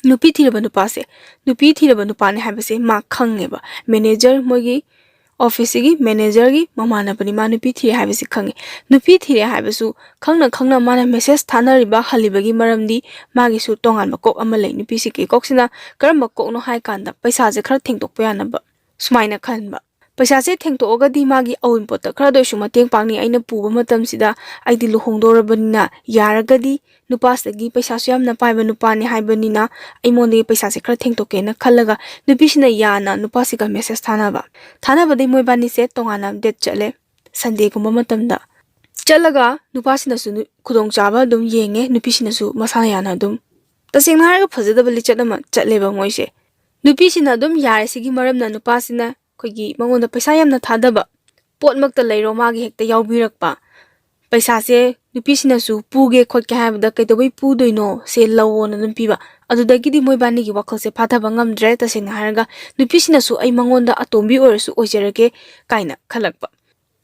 S1: ꯅꯨꯄꯤ ꯊꯤꯔꯕ ꯅꯨꯄꯥꯅꯦ ꯍꯥꯏꯕꯁꯦ ꯃꯥ ꯈꯪꯉꯦꯕ ꯃꯦꯅꯦꯖꯔ ꯃꯣꯏꯒꯤ office manager gi mamana pani ma nupi thire haibasi khangi nupi thire haibasu khangna mana message thanariba halibagi maramdi magi su tongan ba kok ama lei nupi si ke koksina karamba kok no hai kanda paisa je khara thengtok pa yanaba sumaina khanba paisa se thengto oga di magi awin pot khara do su mateng pangni aina puba matam sida aidi luhongdorabana yaragadi nupasagi paisa su yamna paiba nupani haibanina aimonde paisa se khara thengtoke na khallaga nupisina yana nupasiga message thanaba de moi bani se tongana date chale sunday gumba matamda chalaga nupasina su khudong chaba dum yenge nupisina su masana yana dum taseng haraga phajadaba li chatama chatleba moise nupisina dum yare sigi maramna nupasina khogi mangonda paisa yamna thadaba potmakta leiro magi hekta yawbirakpa paisa se nupisina su puge khotke habda kaitobai pudoino se lawona dum piba adudagi di moi bani gi wakal se phathaba ngamdre taseng haraga nupisina su ai mangonda atombi orsu ojerage kaina khalakpa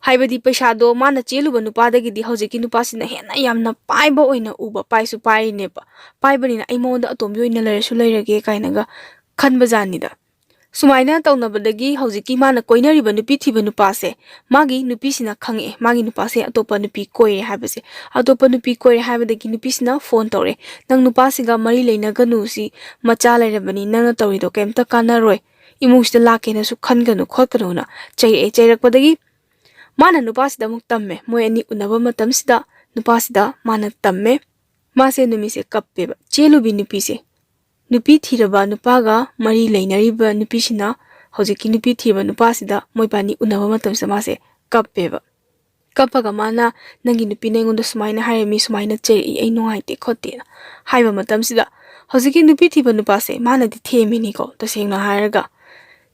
S1: haibadi paisa do mana cheluba nupadagi di hojiki nupasina hena yamna paiba oina uba paisu paineba paibani na ai mangonda atombi oina leresu lerage kainaga khanba janida sumaina tawnabadagi hojiki mana koinariba nupi thiba nupase magi nupisina khange magi nupase atopa nupi koire habase atopa nupi koire habadagi nupisina phone tore nang nupasiga mari leinaganu si macha leirabani nang tawrido kemta kanaroi imungsta lakena su khanganu khotkanu na chairakpadagi mana nupasida muk tamme moi ani unaba matamsida nupasida mana tamme mase numise kappeba chelubi nupise nupi thiraba nupaga mari leinariba nupisina hojiki nupi thiba nupasida moibani unaba matamsa mase kappeba kappaga mana nangi nupi nengonda sumaina hairemi sumaina chei ai nungaite khote haiba matamsida hojiki nupi thiba nupase mana di themini ko tasengna hairaga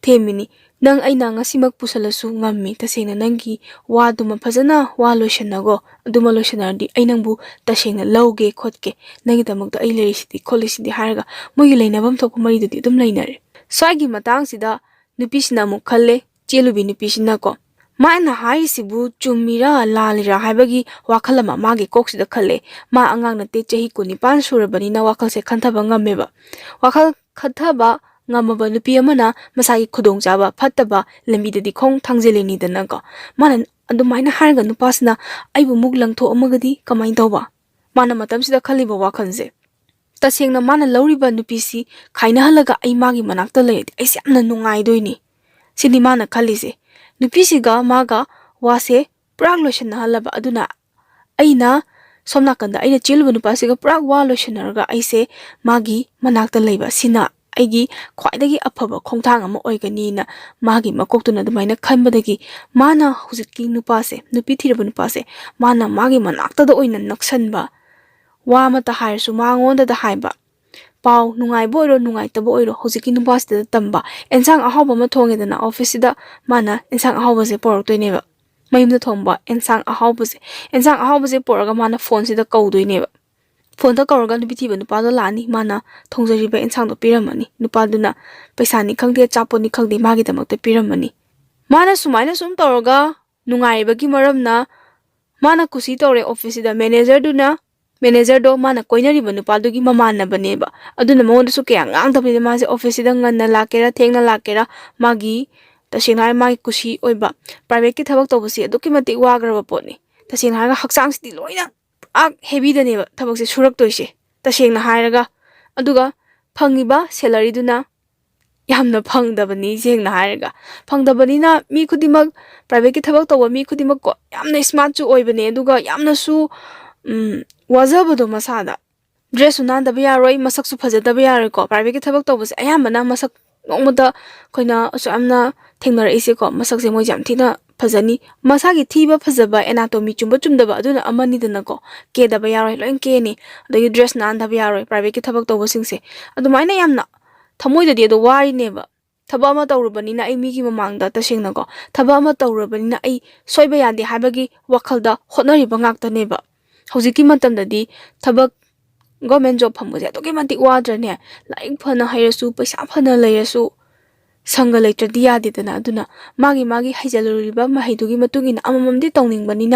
S1: themini nang aina ngasimak pusalasu ngammi tasengna nangi waduma phajana wa loishanago aduma loishanardi ainangbu tasengna lawge khotke nangi damakta ai lerisidi kholisidi haraga mogi leinabam thokpa maridudi dum leinare swagi matang sida nupisina mukhalle chelubi nupisina ko maina haisibu chumira lalira haibagi wakhalama magi koksida khalle ma angang na te chehi kuni pan surabani na wakal se khanthaba ngameba wakal khathaba ngamaba nupi amana masagi khudong jaba phattaba lambidadi khong thangjeleni danaka mana adumaina harga nupasna aibu muk langtho amagadi kamain tawba mana matamsida khaliba wakhanse tasengna mana lawriba nupisi khaina halaga ai magi manakta leidi ai samna nungai doini sini mana khalise nupisiga maga wase prag lotion halaba aduna aina somnakanda aina chilba nupasiga prag wa lotionarga aise magi manakta leiba sina aigi khwaidagi afaba khongthang ama oigani na magi makoktuna dumaina khanbadagi mana hujiki nupase nupi thiraba nupase mana magi manakta da oina naksanba wa mata hairsu mangonda da haiba pau nungai boiro nungai tabo oiro hujiki nupase da tamba ensang ahawba ma thongedana office da mana ensang ahawba se porok toineba mayumda thongba ensang ahawba se poraga mana phone sida kawdoineba phone ta kawraga nupi thiba nupado lani mana thongjariba ensang do piramani nupaduna paisa ni khangde chapo ni khangde magi damakta piramani mana sumaina sum tawraga nungaibagi maramna mana kusi tawre office da manager do mana koinariba nupadugi mamana baneba aduna monda su kya ngang tabni mase office da nganna lakera thengna lakera magi tasengna magi kusi oiba private ki thabak tawbasi aduki mati wagraba potni tasengna haksang sti loina heavy daneba thabak se surak toise tasengna hairaga aduga phangiba salary duna yamna phangdabani jengna hairaga phangdabani na mi khudimak private ki thabak tawba mi khudimak ko yamna smart chu oibane aduga yamna su wajabado masada dress unandaba yaroi masak su phajadaba yaroi ko private ki thabak tawbase ayambana masak nongmada koina amna thengnar ise ko masak se moi jam thina phajani masagi thiba phajaba anatomy chumdaba aduna amani dana ko ke daba yaroi loin ke ni adagi dress nandaba yaroi private ki thabak tawba singse adumaina yamna thamoida de do wari neba thaba ama tawrubani na ai mi gi mamangda tasengna ko thaba ama tawrubani na ai soiba yade habagi wakhalda hotnari bangakta neba hojiki matamdadi thabak government job phambuja to ke mati wadrane laik phana hairasu paisa phana leirasu sanga leitradi yadidana aduna magi haijaluriba mahaidugi matugina amamamdi tawningbani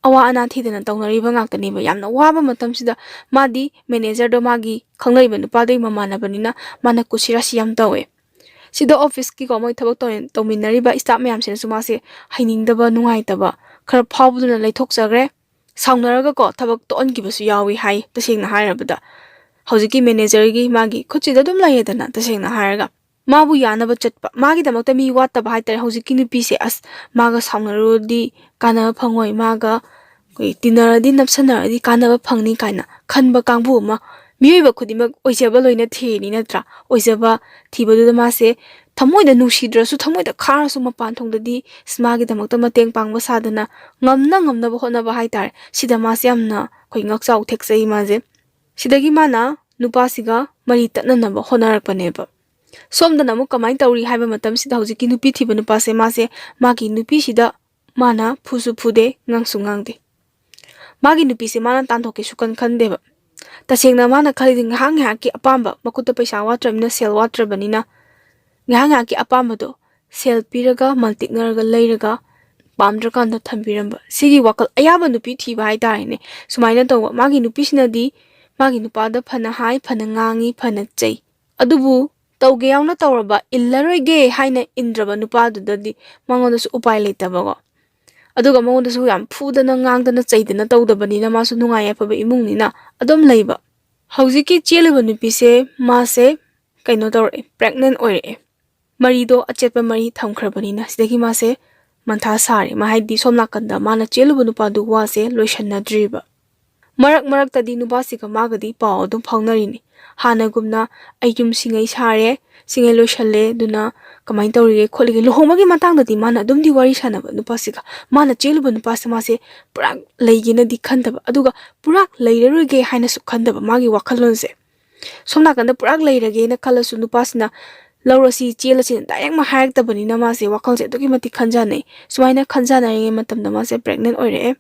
S1: awa ana thidana tawnariba ngaktaneba yamna waba matamsida madi manager do magi khanglaiba nupadai mamana banina mana kusirasi yam tawe sida office ki ko moi thabak tawminari ba staff mayam sina suma se hainingdaba nungaitaba khara phawbuduna leithokjagre saunaraga ko thabak to on gibasu yawi hai tasengna hairabada hojiki manager gi magi khuchida dum layedana tasengna hairaga mabu yanaba chatpa magi damakta mi wattaba haitare hojiki nupi se as maga saunarodi kana phangoi maga koi tinaradi napsanaradi kana phangni kaina khanba kangbu ma miyoiba khudima oiseba loina theni natra oiseba thibadu ma se thamoida nusidrasu thamoida kharasu mapan thongdadi smagi damakta mateng pangba sadana ngamna bahona haitar sida ma se amna koi ngakchau theksai maje sidagi mana nupasiga mari tatnanaba honarakpaneba somdana mu kamai tawri haiba matam sida hojiki nupi thiba nupa se ma se magi nupi sida mana phusu phude ngangsu ngangde magi nupi se mana tanthoke sukan khandeba tasengna mana khalidi ngahang ki apamba makuta paisa watramina sel watrabanina ngahang ki apamba do sel piraga maltiknaraga leiraga pamdrakanda thambiramba sigi wakal ayaba nupi thiba haitare sumaina tawwa magi nupi sinadi magi nupada phana hai phana ngangi phana chei adubu tawge yauna tawraba illaroige haina indraba nupadu dadi mangondasu upai leitabago aduga mangondasu yam phudana ngangdana cheidana tawdabanina masu nungai afaba imungnina adom leiba hojiki cheliba nupi se mase kaino tawre pregnant oire marido achetpa mari thamkhrabanina sidagi mase mantha sare mahaidi somnakanda mana cheluba nupadu wase loishanna driba marak tadi nupasiga magadi paw dum phaunarini hanagumna ayum singai sare singai loishalle duna kamai tawrige kholige luhongbagi matangdadi mana dum di wari sanaba nupasiga mana cheluba nupasa mase purak leigina di khandaba aduga purak leiraruge haina su khandaba magi wakhalonse somnakanda purak leirage na khalasu nupasina laurasi chelasi direct ma haraktabanina mase wakhalse adugi mati khanjane sumaina khanjana matamda mase pregnant oire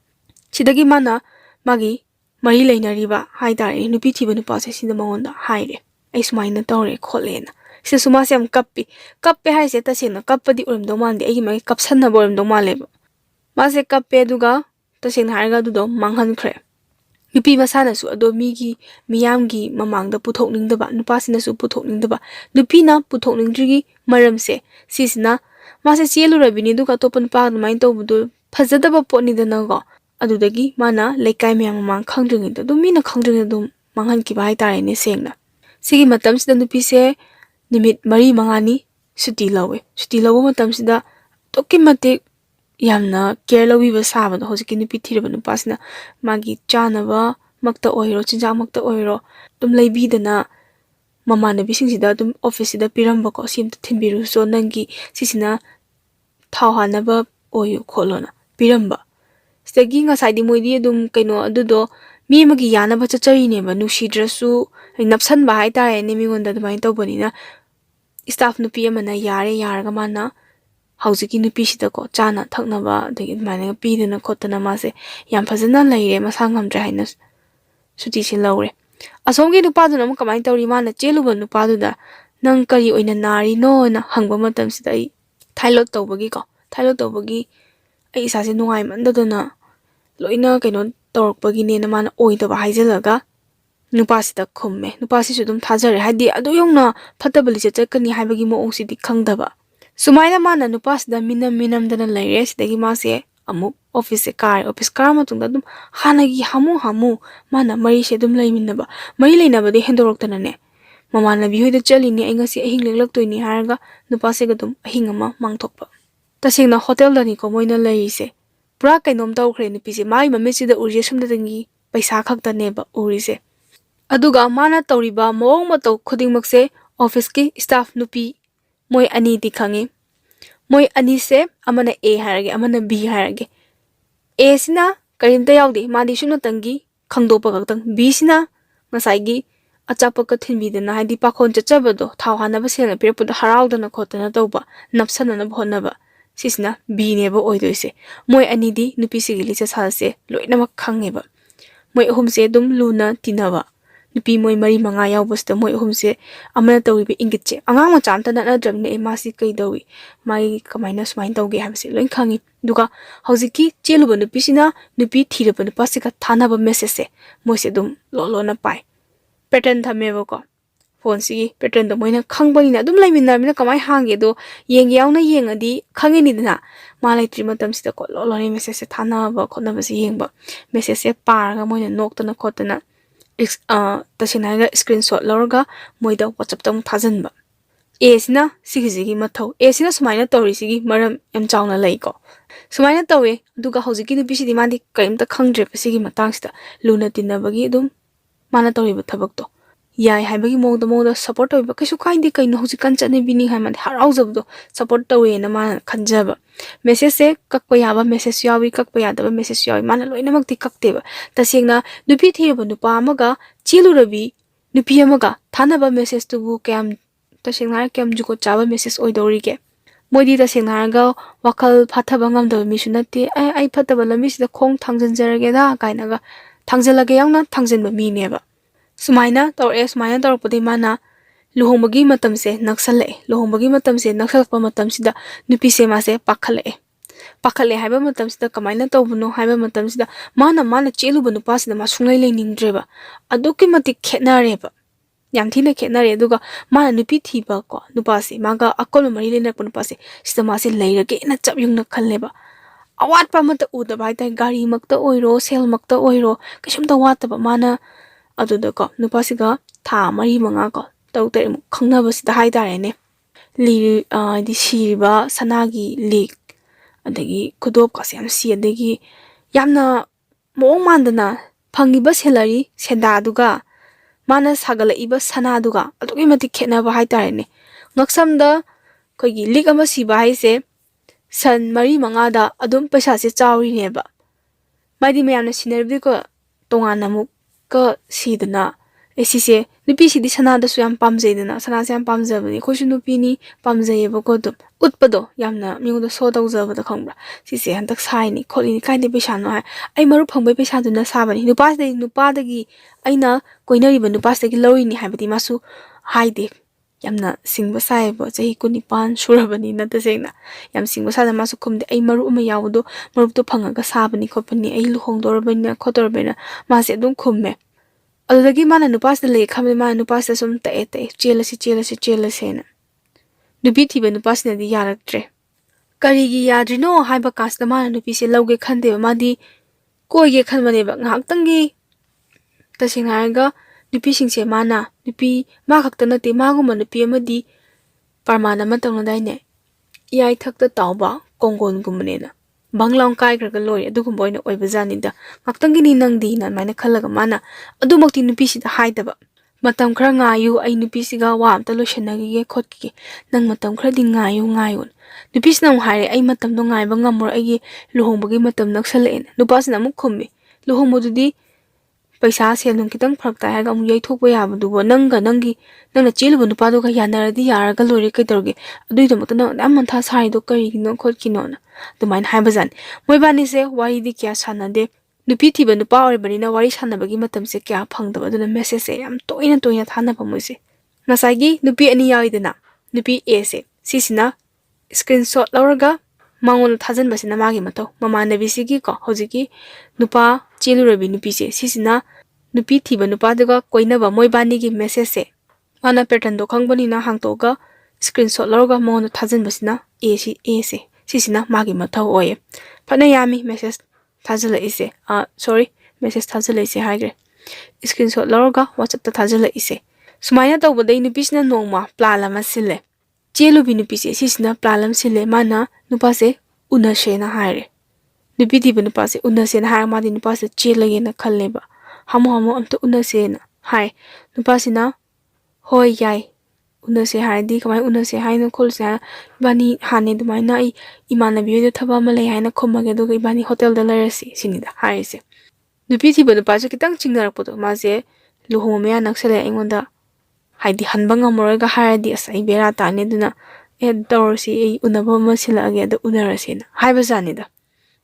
S1: sidagi mana magi mari leinariba haidare nupi thiba nupase sida mangonda haire ai sumaina tawre kholena sida sumase am kappi haise tasena kappadi orimdo mande ai magi kapsanna borimdo maleba mase kappe duga tasena harga dudo manghankhre nupi masana su ado migi miyamgi mamangda puthokningdaba nupasina su puthokningdaba nupina puthokningdrigi maramse sisina mase chelurabini duga topan pa main tawbudu phajadaba potnidana go adudagi mana lekai miyam mang khangdringida dum mina khangdringida dum manghan ki bai tare ne sengna sigi matam sida nupi se nimit mari mangani suti lawe matam sida tokkimate yamna care lawi ba sabado hojiki nupi thiraba nupasina magi chanaba makta oiro chinja makta oiro dum leibidana mamana bisingsida dum office sida piramba ko simta thinbiru so nangi sisina thawhanaba oyo kholona piramba stagi nga saidi moidi dum kaino adudo mi magi yana ba chachari ne ba nusidrasu napsan ba hai tare ne mingonda dumai tawbanina staff nupi amana yare yarga mana hojiki nupi sida ko chana thaknaba degi mane pidana khotana mase yam phajana leire masangamdre haina suti sin lawre asongi nupaduna mu kamai tawri mana cheluba nupaduda nang kari oina nari no na hangba matam sida ai thailot tawbagi ai isase nungai mandaduna loina kaino tawrpagi ne na mana oidaba haijalaga nupasida khumme nupasi su dum thajare hadi adu yongna phatabali chakani haibagi mo ongsi di khangdaba sumaina mana nupasida minam dana leire sidagi mase amu office office car matungda dum hanagi hamu mana mari se dum leiminaba mari leinaba de hendorok tanane mamana bi hoida chalini ai ngasi ahing leklaktoini haraga nupase ga dum ahing ama mangthokpa tasingna hotel dani ko moina leise pura kainom tawkhre nupise mai mamesida urje sumdadangi paisa khakta neba urise aduga mana tawriba mawong mataw khudingmakse office ki staff nupi moi ani di khangi moi ani se amana a harage amana b harage a sina karimta yawdi madi shuna tangi khangdopa gaktang b sina ngasaigi achapa ka thinbidana hadi pakhon chachabado thawhana ba sena pirpuda harawdana khotana tawba napsana na bhonaba sisna b neba oidoise moi ani di nupi sigili cha salse loinama khangeba moi ahumse dum luna tinaba nupi moi mari manga yawbasta moi ahumse amana tawribe ingitche angang ma chamta na dramne emasi kaidawi mai kamaina smain tawge habse loin khangi duga hojiki cheluba nupi sina nupi thiraba nupasika thanaba message moise dum lolo na pai pattern thameba ko phone si pattern do moina khangbani na dum laiminarmina kamai hange do yeng yauna yengadi khangeni dina malai tri matam sida ko lo ni message se thana ba khona ba si yengba message se par ga moina noktana khotana tasina ga screenshot lorga moida whatsapp tam thajan ba sina sigiji mathau sina sumaina tori sigi maram yam chawna lai ko sumaina tawe duga hojiki nu bisi di mandi kaimta khangdre sigi matang sida luna tinabagi dum mana tori ba thabak to yai haibagi moda support toiba kaisu kaindi kaino hojikan chane bini haiman haraujabdo support tawe na ma khanjaba message se kakpa yaba message yawi kakpa yadaba message yawi mana loina makti kakteba tasengna nupi thiraba nupa amaga chilu rabi nupi amaga thanaba message tubu kam tasengna kam juko chaba message oidori ke moidi tasengna ga wakal phathaba ngamda mi sunati ai phathaba lami sida khong thangjanjarage da kainaga thangjalage yauna thangjanba mi neba sumaina tor mana luhongbagi matam se naksalpa matam sida nupi se ma se pakhale haiba matam sida kamaina tawbuno haiba matam sida mana chelu banu pa sida ma sungai le ningdreba aduki mati khetnare ba yam thina khetnare duga mana nupi thiba ko nupa se maga akol mari le nak nupa se sida ma se leirage na chabyung na khalleba awat pa mata uda bai tai gari makta oiro sel makta oiro kishumta wataba mana aduda ko nupasiga tha mari manga ko tawte khangnaba sida haidare ne li di siriba sanagi lik adagi kudop ka sem si adagi yamna moong mandana phangiba salary senda duga mana sagala iba sana duga adugi mati khenaba haidare ne ngaksamda kogi lik ama siba haise san mari manga da adum paisa se chawi neba madi mayamna sinerbi ko tongana muk ka sidana esise nupi sidi sana da su yam pamjaidana sana se yam pamjabani khosu nupi ni pamjayeba ko dum utpado yamna mingoda so dawjaba da khangbra sise hantak sai ni kholi ni kaide pesa no ai maru phangbai pesa duna sabani nupa dagi aina koinari ba nupa dagi lori ni habati masu haide yamna singba sai bo chahi kunipan surabani na tasengna yam singba sa da masu khumde ai maru uma yawdo maru to phangaga sabani khopani ai luhongdorabani khotorabani mase dum khumme adagi mana nupas le khamle mana nupas sum ta chelasi na nupi thiba nupas na di yaraktre karigi yadrino haiba kasda mana nupi se lauge khande madi koige khanmane ba ngaktangi tasingaraga nupi singse mana nupi ma khaktana te maguma nupi amadi parmana matangna daine yai thakta tawba kongon gumne na banglaung kai graga loi adugum boina oibajani da ngaktangi ni nangdi na maina khalaga mana adumakti nupi sida haidaba matam khra ngayu ai nupi siga wa amta loshanagi ge khotki nang matam khra di ngayu nupi snam haire ai matam do ngaiba ngamor ai luhongbagi matam naksalaen nupasna muk khummi luhongmodudi paisa selung kitang phakta haga mu yai thokba yaba dubo nangna chelu nupa do ga yanaradi yaraga lori kai dorge adui do mutna am tha sai do kari no khotkino na dumain haibazan moibani se wari di kya sanade nupi thiba nupa oribani na wari sanabagi matam se kya phangdaba duna message se yam toina thana pamuse nasagi nupi ani yawidana nupi a se sisina screenshot lawraga mangon thajan basina magi matau mama nabi sigi ko hojiki nupa chelu rabi nupi se sisina nupi thiba nupa daga koina ba moibani gi message se ana pattern do khangbani na hangtoga screenshot lawraga mangon thajan basina a se sisina magi matau oye phana yami message thajala ise message thajala ise haigre screenshot lawraga whatsapp ta thajala ise sumaina tawbadai nupi sina nongma plala masile chelu bi nupi se sisina plalam sile mana nupa se unase na haire nupi di nupa se unase na haire madi nupa se chelage na khalleba hamo amta unase na hai nupa sina hoi yai unase haidi kamai unase haina kholsa bani hane dumaina ai imana biyo thaba male haina khomage do bani hotel da lerasi sinida haise nupi thi banu pasu kitang chingnar poto maje luhome ya naksale ingonda haidi hanbang amoroga haidi asai bera tane duna e dorsi ai unaba masila age da unarasina haiba janida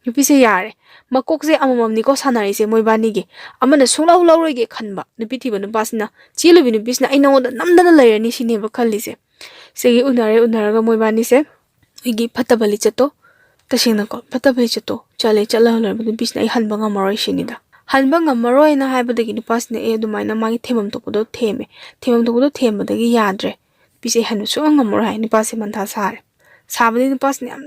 S1: nupi se yare makokse amamamni ko sanari se moibani ge amana sunglaw lawrege khanba nupi thi banu pasina chelu bi nupi sina aina oda namdana layani sineba khalli se segi unaraga moibani se igi phatabali chato tasingna ko phatabali chato chale chala nupi sina ai hanbanga moroi sinida hanba ngammaroi na haibadagi nupasina adumaina magi themam tokpodo theme thembadagi yadre nupise hanu su ngammaroi nupase mantha sare sabadi nupasina yam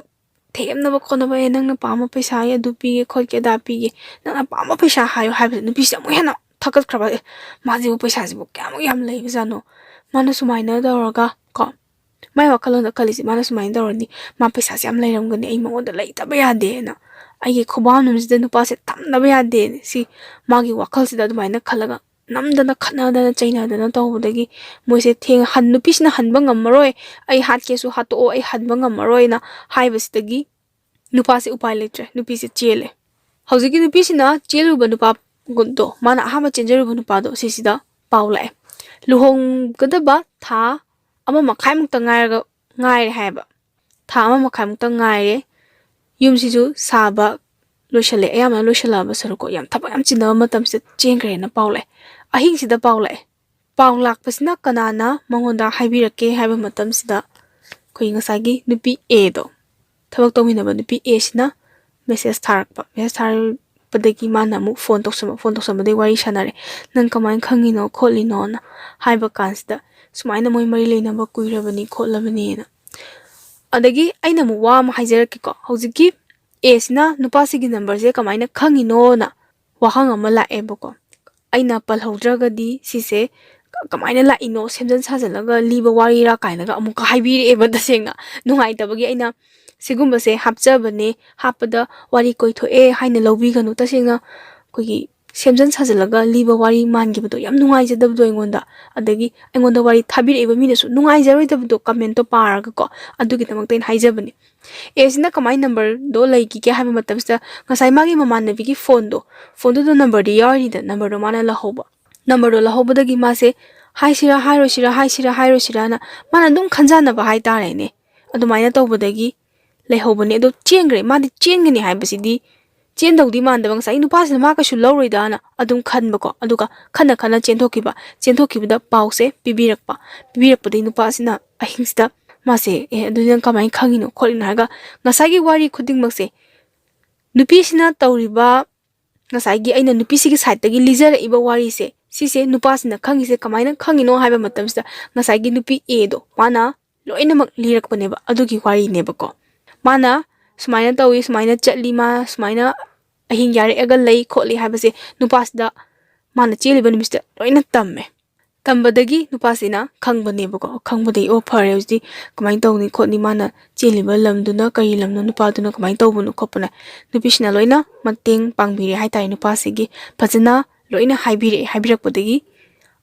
S1: themnaba khonaba nangna pama paisa ya du pige khotke da pige nangna pama paisa hayo haibada nupise amu hena thakat khraba maji paisa jibu kyamu yam leiba jano mana sumaina dawraga ko mai wakalonda kalisi mana sumaina dawrani ma paisa yam leiramgani ai mongoda leitaba yade na ai khobam numsida nupase tamnaba yade si magi wakalsida adumaina khalaga namdana khanadana chainadana tawbadagi moise theng han nupisna hanba ngammaroi ai hatke su hato ai hanba ngammaroi na haibasidagi nupase upai letre nupise chele hawjigi nupisina cheluba nupa gundo mana ahama chenjeruba nupado sisida paula luhong gadaba tha ama makhai mukta ngaire haiba tha ama makhai mukta ngaire yumsisu saba loishale ayama loishalaba saruko yam thaba yam china matamse chengre na paula ahing sida paula paulak pasina kanana mangonda haibirake haiba matamsida khoi ngasagi nupi a do thabak tawminaba nupi a sina message tharakpadagi mana mu phone toksama de wari sanare nang kamai khangino kholino na haiba kansida sumaina moi mari leinaba kuirabani kholabani na adagi aina mu wa ma haijarake ko hojiki a sina nupasigi number je kamaina khangino na wahang ama lae boko aina palhaudragadi sise kamaina la ino semjan sajalaga liba wari ra kainaga amuka haibire eba dasenga nungai tabagi aina sigumba se hapjabane hapada wari koitho haina lobi ganu tasenga kogi semjan sajalaga liba wari mangibado yam nungai jadabdo engonda adagi engonda wari thabire eba minasu nungai jaroi dabdo comment to paraga ko adugi tamaktain haijabani esina kamai number do laiki ke habi matamsta ngasai magi mamanabi ki phone do number di yari da number do mana la hoba number do la hoba dagi mase hai sira na mana dum khanjana ba hai tare ne adumaina tawbadagi lehobani ado chengre madi chengani haibasidi chendawdi mandaba ngasai nupasina ma ka su lawroi dana adum khanbako aduga khana chenthokibada pause pibirakpadai nupasina ahingsida mase adunya kamai khangino kholina haga ngasagi wari khuding makse nupisina tawriba ngasagi aina nupisigi side tagi lijara iba wari se sise nupasina khangise kamaina khangino haiba matamsida ngasagi nupi a do mana loinamak lirakpaneba adugi wari nebako mana sumaina tawi sumaina chatli ma sumaina ahin yare ega lei kholi haibase nupasida mana cheliba numista loina tambadagi nupasina khangbanebako khangbadai o phare usti kamai tawni khotni mana cheliba lamduna kari lamno nupaduna kamai tawbunu khopana nupisina loina mateng pangbire haitai nupasigi phajana loina haibirakpadagi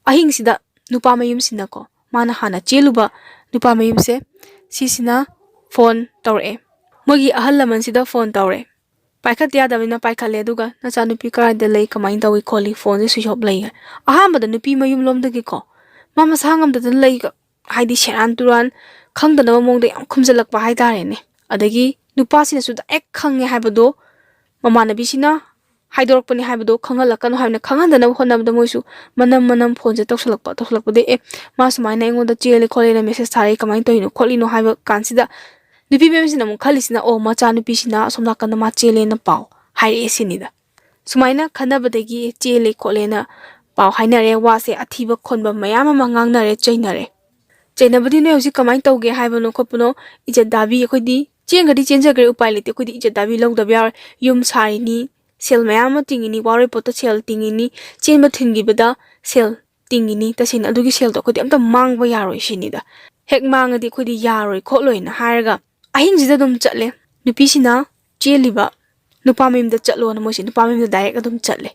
S1: ahingsida nupa mayumsina ko mana hana cheluba nupa mayumse sisina phone tawre mogi ahal lamansida phone tawre paikhat yadabina paikhale duga nacha nupi karada lei kamai tawi kholi phone switch off lei ahambada nupi mayum lomdagi ko mama sangamda lei haidi sheran turan khangdana mongda yam khumjalakpa haidare ne adagi nupasina su ek khange haibado mamanabisina haidorpani haibado khangalakano haibna khangandana honabda moisu manam phone je toksalakpa masumaina engoda chele kholena message thare kamai toino kholino haiba kansida nupi memsina mu khalisina o macha nupisina somna kana ma chele na pau haire sinida sumaina khanabadagi chele kholena pau hainare wase athiba khonba mayama mangangnare chainabadi ne hosi kamai tawge haibano khopuno ije dabi khodi chengadi chenjagre upai lete khodi ije dabi logdabya yum sarini sel mayama tingini wari poto sel tingini chenba thingibada sel tingini tasina adugi sel to khodi amta mangba yaroi sinida hek mangadi khodi yaroi kholoina haraga ahingsida dum chatle nupisina cheliba nupa memda chatlo na mosi nupa memda direct adum chatle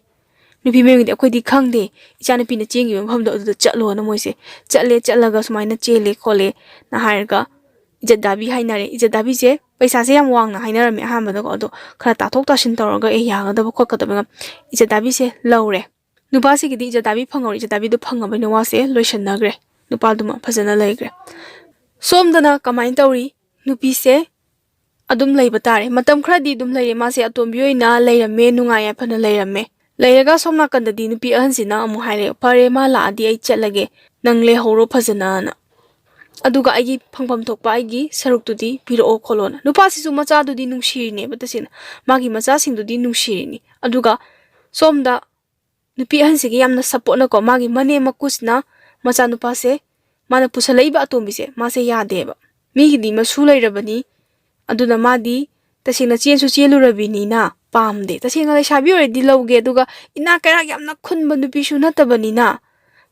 S1: nupi memdi akhodi khangde icha nupi na chengi mhamda adu chatlo na moise chatlaga sumaina chele khole na haraga ijadabi hainare ijadabi je paisa se yam wangna hainarame hambada ko ado khara tathok tashin tawraga yagadaba khokadaba ijadabi se lawre nupasi gidi ijadabi phangori ijadabi du phangabane wase loisannagre nupa duma phajana laigre somdana kamain tawri nupi se adum laiba tare matam khradi dum laire mase atombi oina lairame nungai aphana lairame lairaga somna kandadi nupi ahansina amu haire pare ma la adi ai chatlage nangle horo phajana na aduga aigi phangpham thokpa aigi saruk tudi piro kholona nupasi su macha dudi nungshirine batasina magi macha singdudi nungshirine aduga somda nupi ahansigi yamna support na ko magi mane makusna macha nupa se mana pusalaiba atombi se ma se yadeba mi gidi masu lairabani aduna madi tasina chensu chelurabini na pamde tasina le shabi already lawge aduga ina kara yamna khunba nupi su natabani na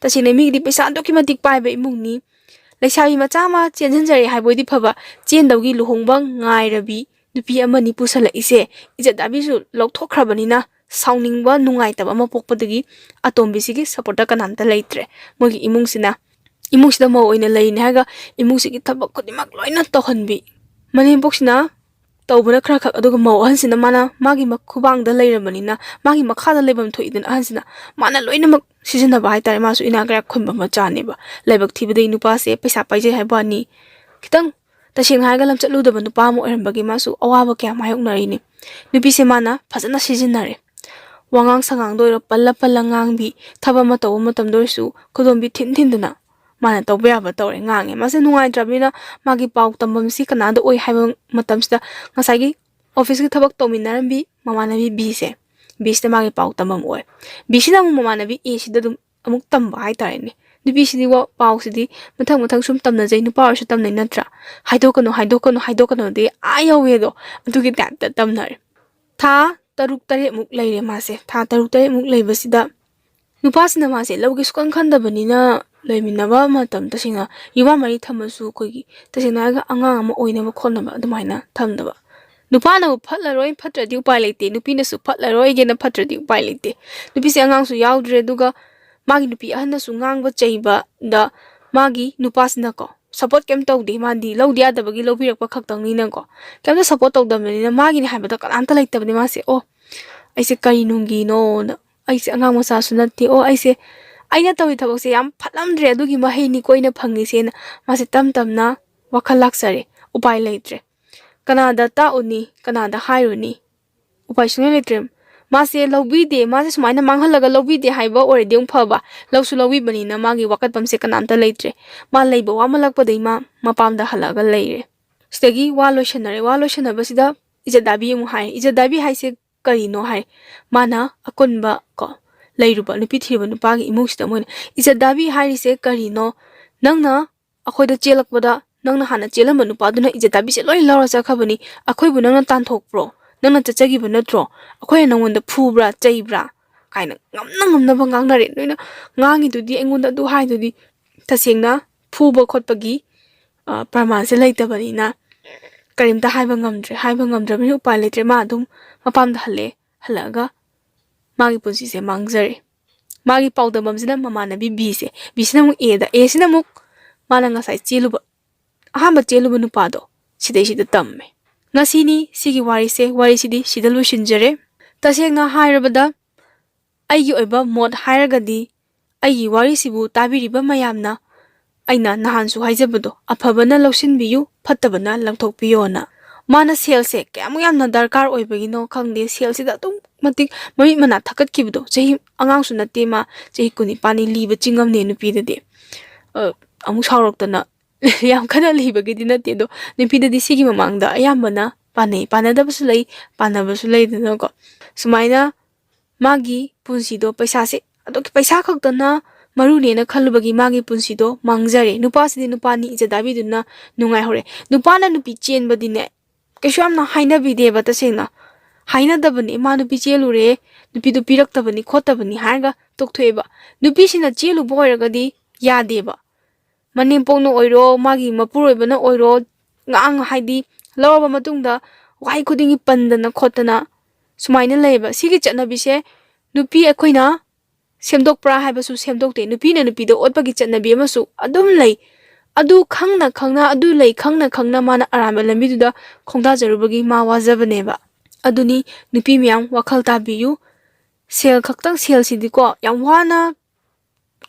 S1: tasina mi gidi pesa doki matik paiba imungni lesabi macha ma chenjanjare haibodi phaba chendawgi luhongbang ngairabi nupi amani pusala ise ijadabi su lokthokhrabani na sauningba nungaitaba ama pokpadagi atombi sigi supporta kanamta leitre mogi imungsina imungsida mo oina leine haga imungsigi thabak khodimak loina tohanbi mani boxna tawbana khara khak aduga mo hansina mana magi makhubangda leirabani na magi makhada lebam thoidan hansina mana loina mak sizina ba haitare masu ina kara khunba machane ba lebak thibadai nupa se paisa paije haibani kitang tasing haga lam chatluda nupa mo erambagi masu awaba kya mayoknari ni nupi se mana phajana sizinare wangang sangang doiro palla palla ngangbi thaba ma taw matam doisu khodombi thin thindana mana tawba ba tawre ngange mase nungai trabina magi pau tambam si kanada oi haiba matamsida ngasagi office gi thabak tominarambi mamanabi bise biste magi pau tambam oi bisina mu mamanabi e sida dum amuk tamba hai tarene nupi sidi wa pau sidi mathang mathang sum tamna jai nu pawar su tamnai natra haidokano de ayawe do adugi ta tamnar tha taruk tare muk leire mase tha taruk tare muk leibasida nupasina mase lawgi sukan khandabani leiminaba matam tasina yuwa mari thamasu kogi tasina ga anga ama oina ma khonaba adumaina thamdaba nupana phatlaroi phatradi upai leite nupina su phatlaroi gena phatradi upai leite nupi se angang su yaudre duga magi nupi ahna su ngangba cheiba da magi nupasina ko support kem tawdi mandi lawdi adabagi lawbirakpa khaktangni na ko kemda support tawdamani na magi ni haibada kananta leitabani mase o aise kari nungi no aise angang masa sunati o aise aina tawi thabakse yam phalamdre adugi mahai ni koina phangi sena mase tamna wakhal laksare upai leitre kanada ta uni kanada hairuni upai sune leitre mase lawbi de mase sumaina manghalaga lawbi de haiba ore deung phaba lawsu lawbi bani na magi wakat pamse kanamta leitre ma leiba wa malakpa deima mapamda halaga leire stegi wa loishanare basida ijadabi mu hai ijadabi haise karino hai mana akunba ko leiruba nupi thiba nupagi imungsida moina ijadabi harise karino nangna akhoida chelakpada nangna hana chelamba nupa duna ijadabi se loi lawra chakhabani akhoibu nangna tanthokpro nangna chachagiba natro akhoi nangwanda phubra chaibra kaina ngamna ba ngangnare noina ngangi dudi engonda du hai dudi tasengna phuba khotpagi praman se leitabani na karimta haiba ngamdra bi upai leitre ma dum mapamda halaga magi punsi se mangzare magi pauda mamsina mamana bise bisina mu eda sina mu mana ngasai cheluba ahamba cheluba nupado sidai sida tamme ngasini sigi wari sidi sida lusinjare tasengna hairabada aigi oiba mod hairagadi aigi wari sibu tabiriba mayamna aina nahansu haijabado afabana lawsinbiyu phattabana langthokpiyona mana selse kyamu yamna darkar oibagino khangde selsida tum matik mami mana thakat kibdo jehi angang su natte ma jehi kuni pani liba chingam ne nupi de amu sauraktana yam khana liba gidi natte do nupi de sigi mamangda ayambana panada basu lei dana ko sumaina magi punsido paisa se adoki paisa khaktana marune na khalubagi magi punsido mangjare nupasidi nupani ijadabi duna nungai hore nupana nupi chenbadine keshamna haina bide bata sengna haina dabani ma nupi chelure nupi du piraktabani khotabani harga tokthweba nupi sina chelu boiragadi yadeba manimpongno oiro magi mapuroibana oiro ngang haidi lawaba matungda wai khudingi pandana khotana sumaina leba sigi chatnabi se nupi akoina semdokpra haibasu semdokte nupi na nupi do otpagi chatnabi amasu adum lei adu khangna adu lei khangna mana arama lambiduda khongda jarubagi ma wajabaneba aduni nupi miyam wakhal tabiyu sel khaktang sel sidiko yam wana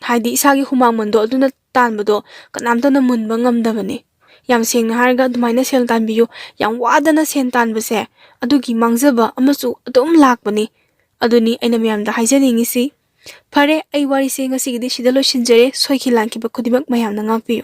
S1: haidi isagi humang mando aduna tanbado kanamtana munba ngamdabani yam sengna harga dumaina sel tanbiyu yam wadana sen tanbase adugi mangjaba amasu adum lakbani aduni aina miyamda haijaningisi phare ai wari se ngasi gidi sidalo sinjare soikhi langki ba khudimak mayam na ngapiyo